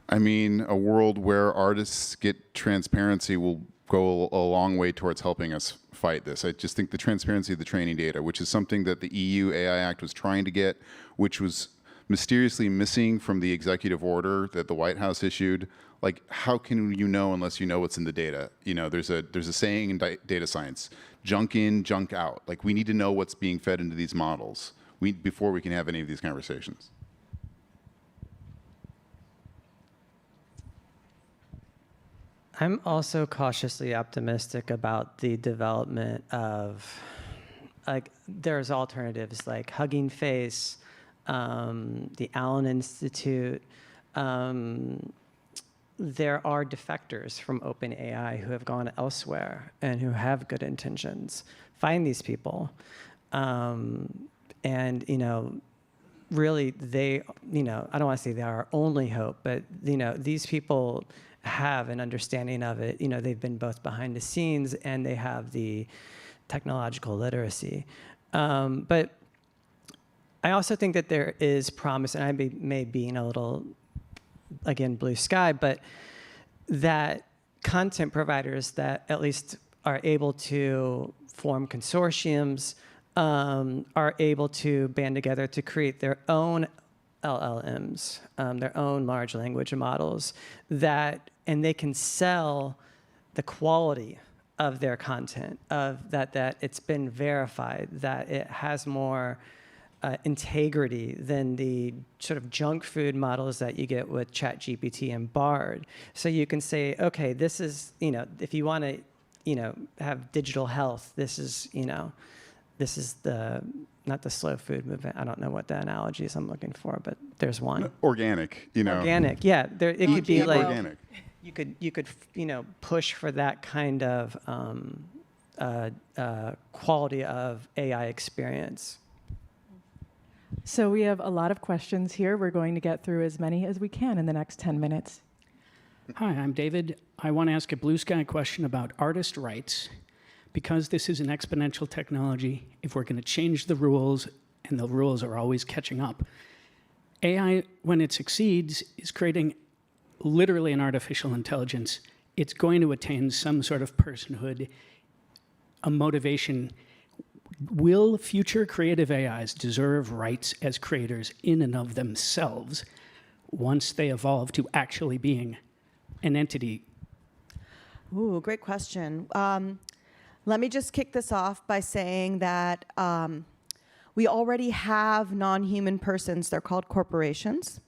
I mean, a world where artists get transparency will go a long way towards helping us fight this. I just think the transparency of the training data, which is something that the EU AI Act was trying to get, which was mysteriously missing from the executive order that the White House issued. Like, how can you know unless you know what's in the data? You know, there's a saying in data science, junk in, junk out. Like, we need to know what's being fed into these models before we can have any of these conversations. I'm also cautiously optimistic about the development of, like, there's alternatives like Hugging Face, the Allen Institute. There are defectors from OpenAI who have gone elsewhere and who have good intentions. Find these people. And, you know, really they, you know, I don't want to say they are our only hope, but, you know, these people have an understanding of it. You know, they've been both behind the scenes and they have the technological literacy. But I also think that there is promise, and I may be in a little, again, blue sky, but that content providers that at least are able to form consortiums, are able to band together to create their own LLMs, their own large language models, and they can sell the quality of their content, that it's been verified, that it has more integrity than the sort of junk food models that you get with ChatGPT and Bard. So you can say, okay, this is, you know, if you want to have digital health. This is not the slow food movement. I don't know what the analogy is I'm looking for, but there's one. Organic, Organic, yeah. It could be like organic. You could push for that kind of quality of AI experience. So we have a lot of questions here. We're going to get through as many as we can in the next 10 minutes. Hi, I'm David. I want to ask a blue sky question about artist rights. Because this is an exponential technology, if we're going to change the rules, and the rules are always catching up, AI, when it succeeds, is creating literally an artificial intelligence. It's going to attain some sort of personhood, a motivation. Will future creative AIs deserve rights as creators in and of themselves once they evolve to actually being an entity? Ooh, great question. Let me just kick this off by saying that we already have non-human persons. They're called corporations.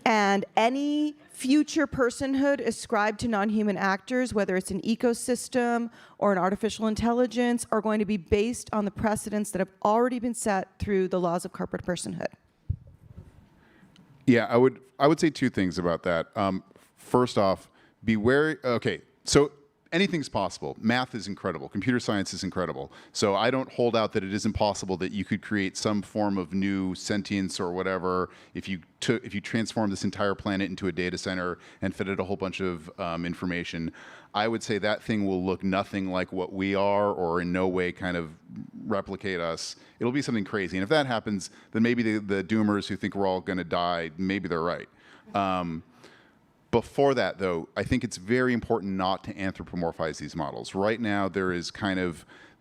And any future personhood ascribed to non-human actors, whether it's an ecosystem or an artificial intelligence, are going to be based on the precedents that have already been set through the laws of corporate personhood. Yeah, I would say two things about that. First off, beware. Okay, so anything's possible. Math is incredible. Computer science is incredible. So I don't hold out that it isn't possible that you could create some form of new sentience or whatever if you transform this entire planet into a data center and fed it a whole bunch of information. I would say that thing will look nothing like what we are, or in no way kind of replicate us. It'll be something crazy. And if that happens, then maybe the doomers who think we're all going to die, maybe they're right. Before that, though, I think it's very important not to anthropomorphize these models. Right now, there is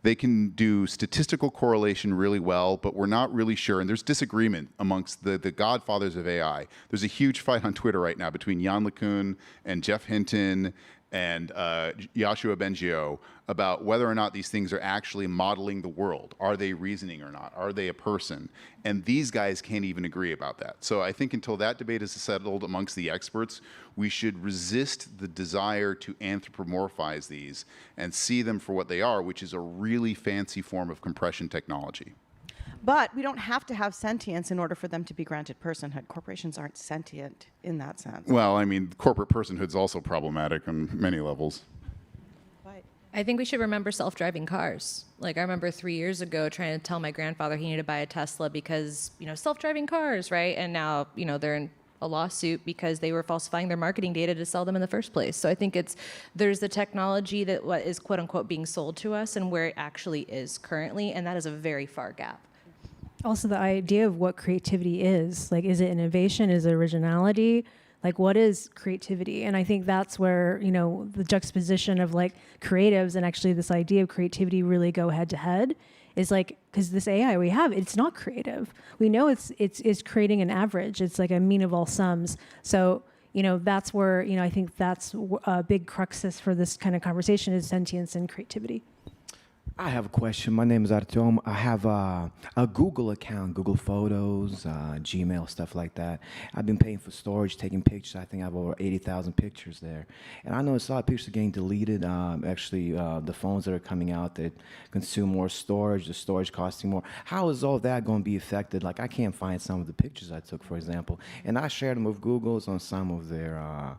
they can do statistical correlation really well, but we're not really sure, and there's disagreement amongst the godfathers of AI. There's a huge fight on Twitter right now between Jan LeCun and Jeff Hinton and Yoshua Bengio about whether or not these things are actually modeling the world. Are they reasoning or not? Are they a person? And these guys can't even agree about that. So I think until that debate is settled amongst the experts, we should resist the desire to anthropomorphize these and see them for what they are, which is a really fancy form of compression technology. But we don't have to have sentience in order for them to be granted personhood. Corporations aren't sentient in that sense. Well, I mean, corporate personhood's also problematic on many levels. I think we should remember self-driving cars. Like, I remember 3 years ago trying to tell my grandfather he needed to buy a Tesla because, self-driving cars, right? And now, they're in a lawsuit because they were falsifying their marketing data to sell them in the first place. So I think there's the technology that what is quote unquote being sold to us and where it actually is currently, and that is a very far gap. Also, the idea of what creativity is, like, is it innovation? Is it originality? Like, what is creativity? And I think that's where, the juxtaposition of like creatives and actually this idea of creativity really go head to head is like, because this AI we have, it's not creative. We know it's creating an average. It's like a mean of all sums. So, that's where, I think that's a big cruxus for this kind of conversation is sentience and creativity. I have a question. My name is Artyom. I have a Google account, Google Photos, Gmail, stuff like that. I've been paying for storage, taking pictures. I think I have over 80,000 pictures there. And I noticed a lot of pictures are getting deleted. Actually, the phones that are coming out that consume more storage, the storage costing more. How is all that going to be affected? Like, I can't find some of the pictures I took, for example. And I shared them with Google's on some of their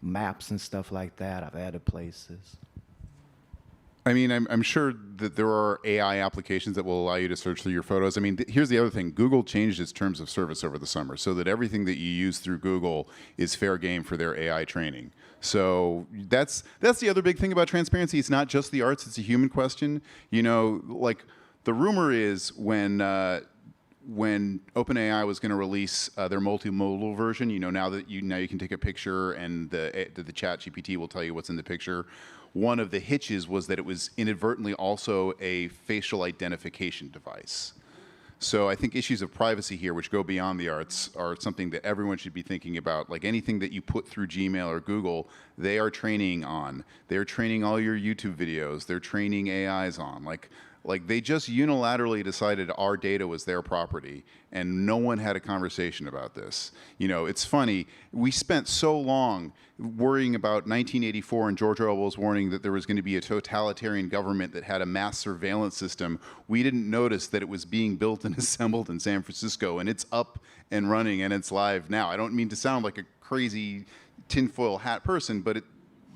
maps and stuff like that. I've added places. I mean, I'm sure that there are AI applications that will allow you to search through your photos. I mean, here's the other thing. Google changed its terms of service over the summer so that everything that you use through Google is fair game for their AI training. So that's the other big thing about transparency. It's not just the arts. It's a human question. Like the rumor is when OpenAI was going to release their multimodal version, now you can take a picture and the chat GPT will tell you what's in the picture. One of the hitches was that it was inadvertently also a facial identification device. So I think issues of privacy here, which go beyond the arts, are something that everyone should be thinking about. Like anything that you put through Gmail or Google, they are training on. They're training all your YouTube videos. They're training AIs on. Like, Like, they just unilaterally decided our data was their property, and no one had a conversation about this. You know, it's funny, we spent so long worrying about 1984 and George Orwell's warning that there was going to be a totalitarian government that had a mass surveillance system. We didn't notice that it was being built and assembled in San Francisco, and it's up and running and it's live now. I don't mean to sound like a crazy tinfoil hat person, but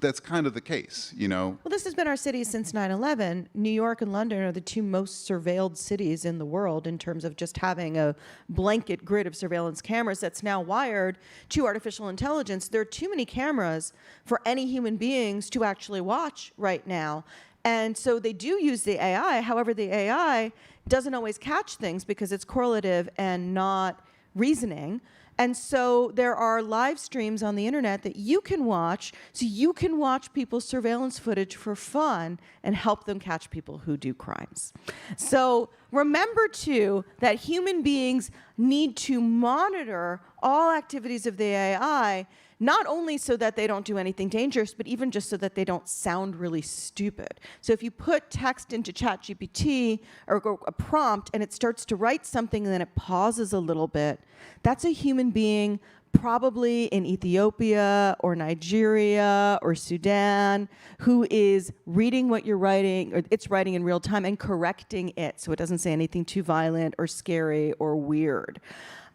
that's kind of the case, you know? Well, this has been our city since 9/11. New York and London are the two most surveilled cities in the world in terms of just having a blanket grid of surveillance cameras that's now wired to artificial intelligence. There are too many cameras for any human beings to actually watch right now. And so they do use the AI. However, the AI doesn't always catch things because it's correlative and not reasoning. And so there are live streams on the internet that you can watch, so you can watch people's surveillance footage for fun and help them catch people who do crimes. So remember, too, that human beings need to monitor all activities of the AI, not only so that they don't do anything dangerous, but even just so that they don't sound really stupid. So if you put text into ChatGPT or a prompt and it starts to write something and then it pauses a little bit, that's a human being probably in Ethiopia or Nigeria or Sudan who is reading what you're writing, or it's writing in real time, and correcting it so it doesn't say anything too violent or scary or weird.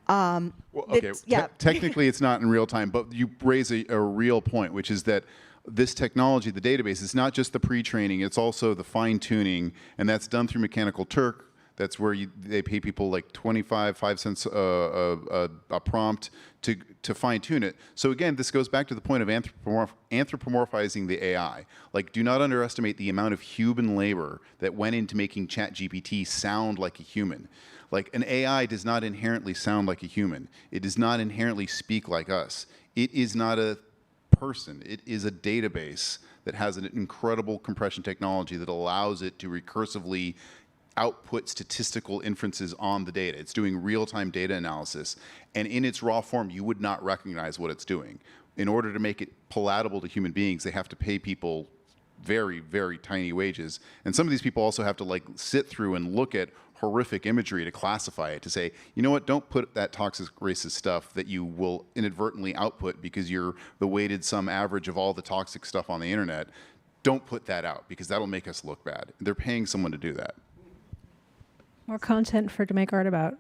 Well, okay, technically it's not in real time, but you raise a real point, which is that this technology, the database, is not just the pre-training, it's also the fine-tuning, and that's done through Mechanical Turk. That's where they pay people like 5 cents a prompt to fine-tune it. So again, this goes back to the point of anthropomorphizing the AI. Like, do not underestimate the amount of human labor that went into making ChatGPT sound like a human. Like, an AI does not inherently sound like a human. It does not inherently speak like us. It is not a person. It is a database that has an incredible compression technology that allows it to recursively output statistical inferences on the data. It's doing real-time data analysis, and in its raw form, you would not recognize what it's doing. In order to make it palatable to human beings, they have to pay people very, very tiny wages, and some of these people also have to like sit through and look at horrific imagery to classify it, to say, you know what, don't put that toxic racist stuff that you will inadvertently output because you're the weighted sum average of all the toxic stuff on the internet. Don't put that out because that'll make us look bad. They're paying someone to do that. More content to make art about.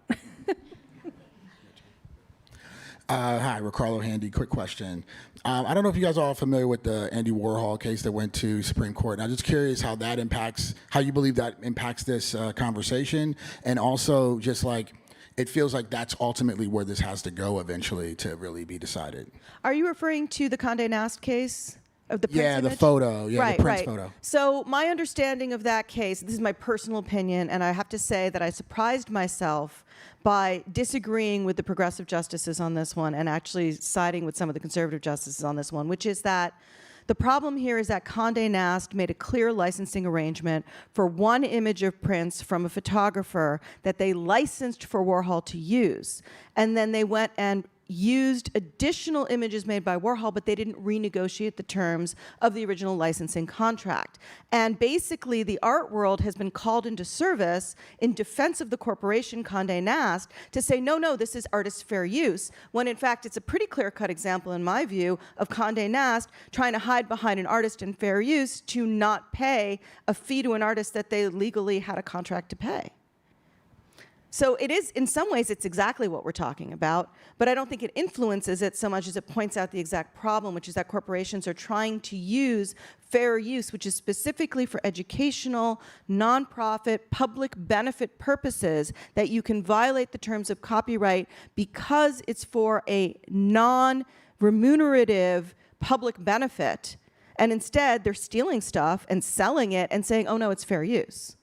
Hi, Ricardo Handy. Quick question. I don't know if you guys are all familiar with the Andy Warhol case that went to Supreme Court. And I'm just curious how that impacts, how you believe that impacts this conversation. And also just like, it feels like that's ultimately where this has to go eventually to really be decided. Are you referring to the Condé Nast case? Of the Prince image? The photo. Yeah, the Prince photo. So my understanding of that case, this is my personal opinion, and I have to say that I surprised myself by disagreeing with the progressive justices on this one and actually siding with some of the conservative justices on this one, which is that the problem here is that Condé Nast made a clear licensing arrangement for one image of Prince from a photographer that they licensed for Warhol to use. And then they went and used additional images made by Warhol, but they didn't renegotiate the terms of the original licensing contract. And basically, the art world has been called into service in defense of the corporation Condé Nast to say, no, no, this is artist fair use, when in fact it's a pretty clear-cut example, in my view, of Condé Nast trying to hide behind an artist in fair use to not pay a fee to an artist that they legally had a contract to pay. So it is, in some ways, it's exactly what we're talking about, but I don't think it influences it so much as it points out the exact problem, which is that corporations are trying to use fair use, which is specifically for educational, nonprofit, public benefit purposes, that you can violate the terms of copyright because it's for a non-remunerative public benefit, and instead they're stealing stuff and selling it and saying, oh no, it's fair use.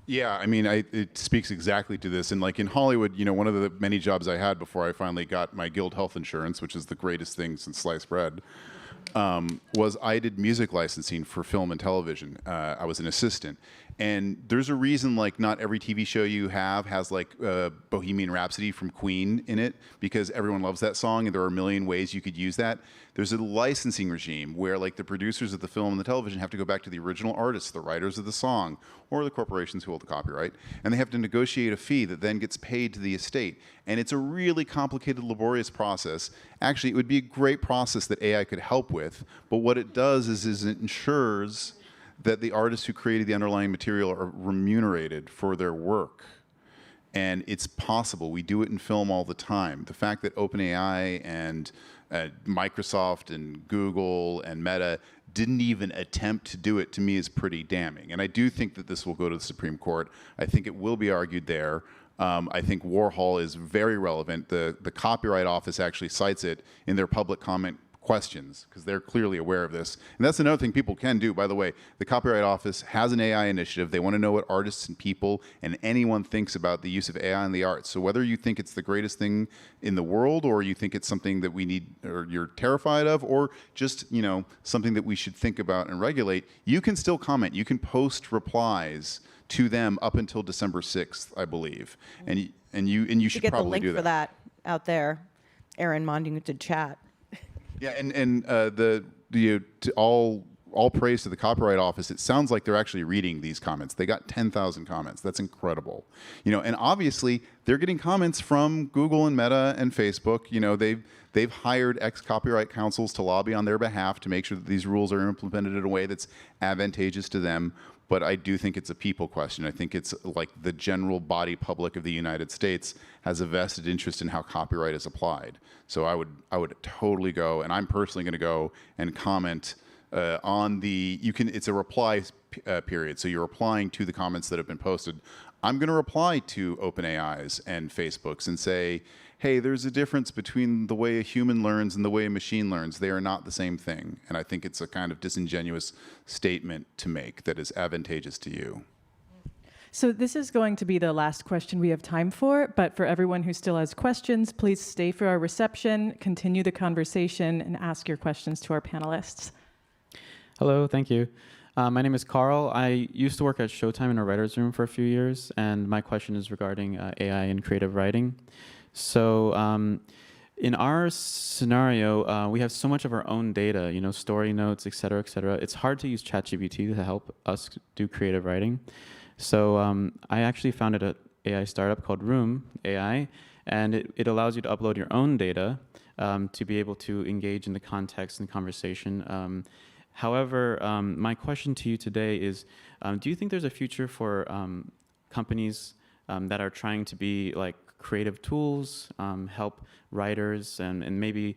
Yeah, I mean, it speaks exactly to this. And like in Hollywood, you know, one of the many jobs I had before I finally got my Guild health insurance, which is the greatest thing since sliced bread, was I did music licensing for film and television. I was an assistant. And there's a reason, like, not every TV show you have has, like, Bohemian Rhapsody from Queen in it, because everyone loves that song, and there are a million ways you could use that. There's a licensing regime where, like, the producers of the film and the television have to go back to the original artists, the writers of the song, or the corporations who hold the copyright, and they have to negotiate a fee that then gets paid to the estate. And it's a really complicated, laborious process. Actually, it would be a great process that AI could help with, but what it does is it ensures that the artists who created the underlying material are remunerated for their work. And it's possible. We do it in film all the time. The fact that OpenAI and Microsoft and Google and Meta didn't even attempt to do it, to me, is pretty damning. And I do think that this will go to the Supreme Court. I think it will be argued there. I think Warhol is very relevant. The Copyright Office actually cites it in their public comment questions, because they're clearly aware of this. And that's another thing people can do, by the way. The Copyright Office has an AI initiative. They want to know what artists and people and anyone thinks about the use of AI in the arts. So whether you think it's the greatest thing in the world, or you think it's something that we need, or you're terrified of, or just, you know, something that we should think about and regulate, you can still comment. You can post replies to them up until December 6th, I believe. And you should get probably the link do for that out there. Aaron Monding to chat. Yeah, and all praise to the Copyright Office. It sounds like they're actually reading these comments. They got 10,000 comments. That's incredible. You know, and obviously they're getting comments from Google and Meta and Facebook. You know, they've hired ex-copyright counsels to lobby on their behalf to make sure that these rules are implemented in a way that's advantageous to them. But I do think it's a people question. I think it's like the general body public of the United States has a vested interest in how copyright is applied. So I would totally go, and I'm personally going to go and comment on the, it's a reply period. So you're replying to the comments that have been posted. I'm going to reply to OpenAI's and Facebook's and say, hey, there's a difference between the way a human learns and the way a machine learns. They are not the same thing. And I think it's a kind of disingenuous statement to make that is advantageous to you. So this is going to be the last question we have time for, but for everyone who still has questions, please stay for our reception, continue the conversation, and ask your questions to our panelists. Hello, thank you. My name is Carl. I used to work at Showtime in a writer's room for a few years, and my question is regarding AI and creative writing. So in our scenario, we have so much of our own data, you know, story notes, et cetera, et cetera. It's hard to use ChatGPT to help us do creative writing. So I actually founded an AI startup called Room AI, and it allows you to upload your own data to be able to engage in the context and conversation. However, my question to you today is, do you think there's a future for companies that are trying to be like creative tools, help writers, and maybe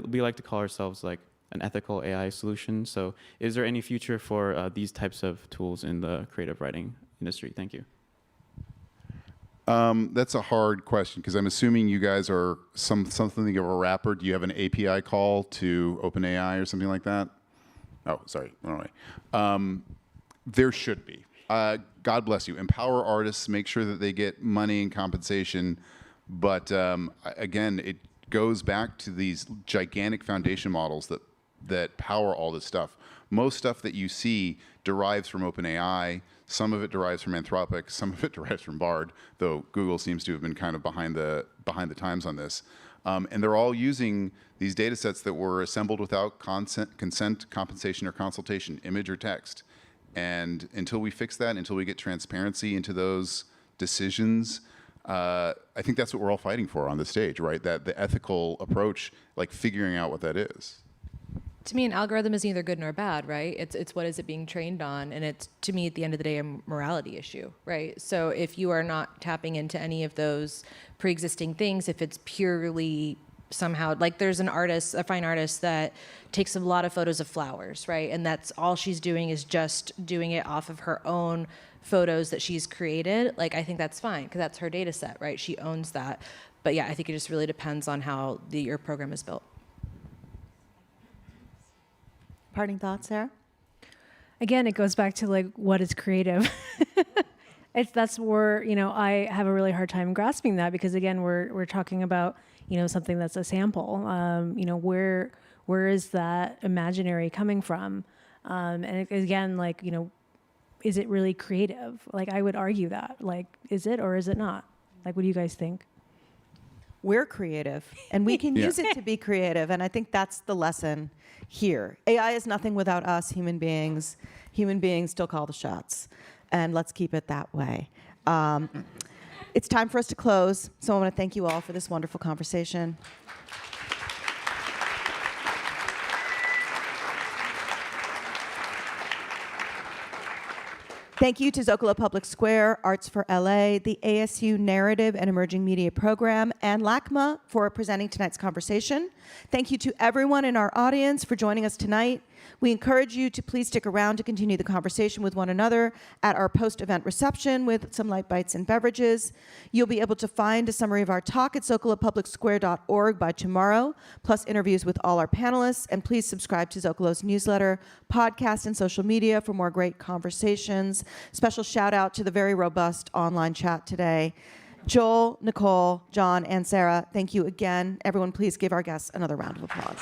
we like to call ourselves like an ethical AI solution? So is there any future for these types of tools in the creative writing industry? Thank you. That's a hard question, because I'm assuming you guys are something of a wrapper. Do you have an API call to OpenAI or something like that? Oh, sorry, wrong way. There should be. God bless you. Empower artists, make sure that they get money and compensation. But again, it goes back to these gigantic foundation models that power all this stuff. Most stuff that you see derives from OpenAI. Some of it derives from Anthropic. Some of it derives from Bard, though Google seems to have been kind of behind the times on this. And they're all using these data sets that were assembled without consent, compensation, or consultation, image or text. And until we fix that, until we get transparency into those decisions, I think that's what we're all fighting for on the stage, right? That the ethical approach, like figuring out what that is. To me, an algorithm is neither good nor bad, right? It's what is it being trained on, and it's, to me, at the end of the day, a morality issue, right? So if you are not tapping into any of those pre-existing things, if it's purely somehow, like there's an artist, a fine artist that takes a lot of photos of flowers, right? And that's all she's doing is just doing it off of her own photos that she's created. Like, I think that's fine, because that's her data set, right? She owns that. But yeah, I think it just really depends on how your program is built. Parting thoughts, Sarah? Again, it goes back to like what is creative. That's where, you know, I have a really hard time grasping that, because again, we're talking about, you know, something that's a sample. You know, where Where is that imaginary coming from? Again, like, you know, is it really creative? Like, I would argue that. Like, is it or is it not? Like, what do you guys think? We're creative, and we can use it to be creative, and I think that's the lesson here. AI is nothing without us, human beings. Human beings still call the shots, and let's keep it that way. It's time for us to close, so I want to thank you all for this wonderful conversation. Thank you to Zócalo Public Square, Arts for LA, the ASU Narrative and Emerging Media Program, and LACMA for presenting tonight's conversation. Thank you to everyone in our audience for joining us tonight. We encourage you to please stick around to continue the conversation with one another at our post-event reception with some light bites and beverages. You'll be able to find a summary of our talk at zocalopublicsquare.org by tomorrow, plus interviews with all our panelists. And please subscribe to Zócalo's newsletter, podcast, and social media for more great conversations. Special shout out to the very robust online chat today. Joel, Nicole, John, and Sarah, thank you again. Everyone, please give our guests another round of applause.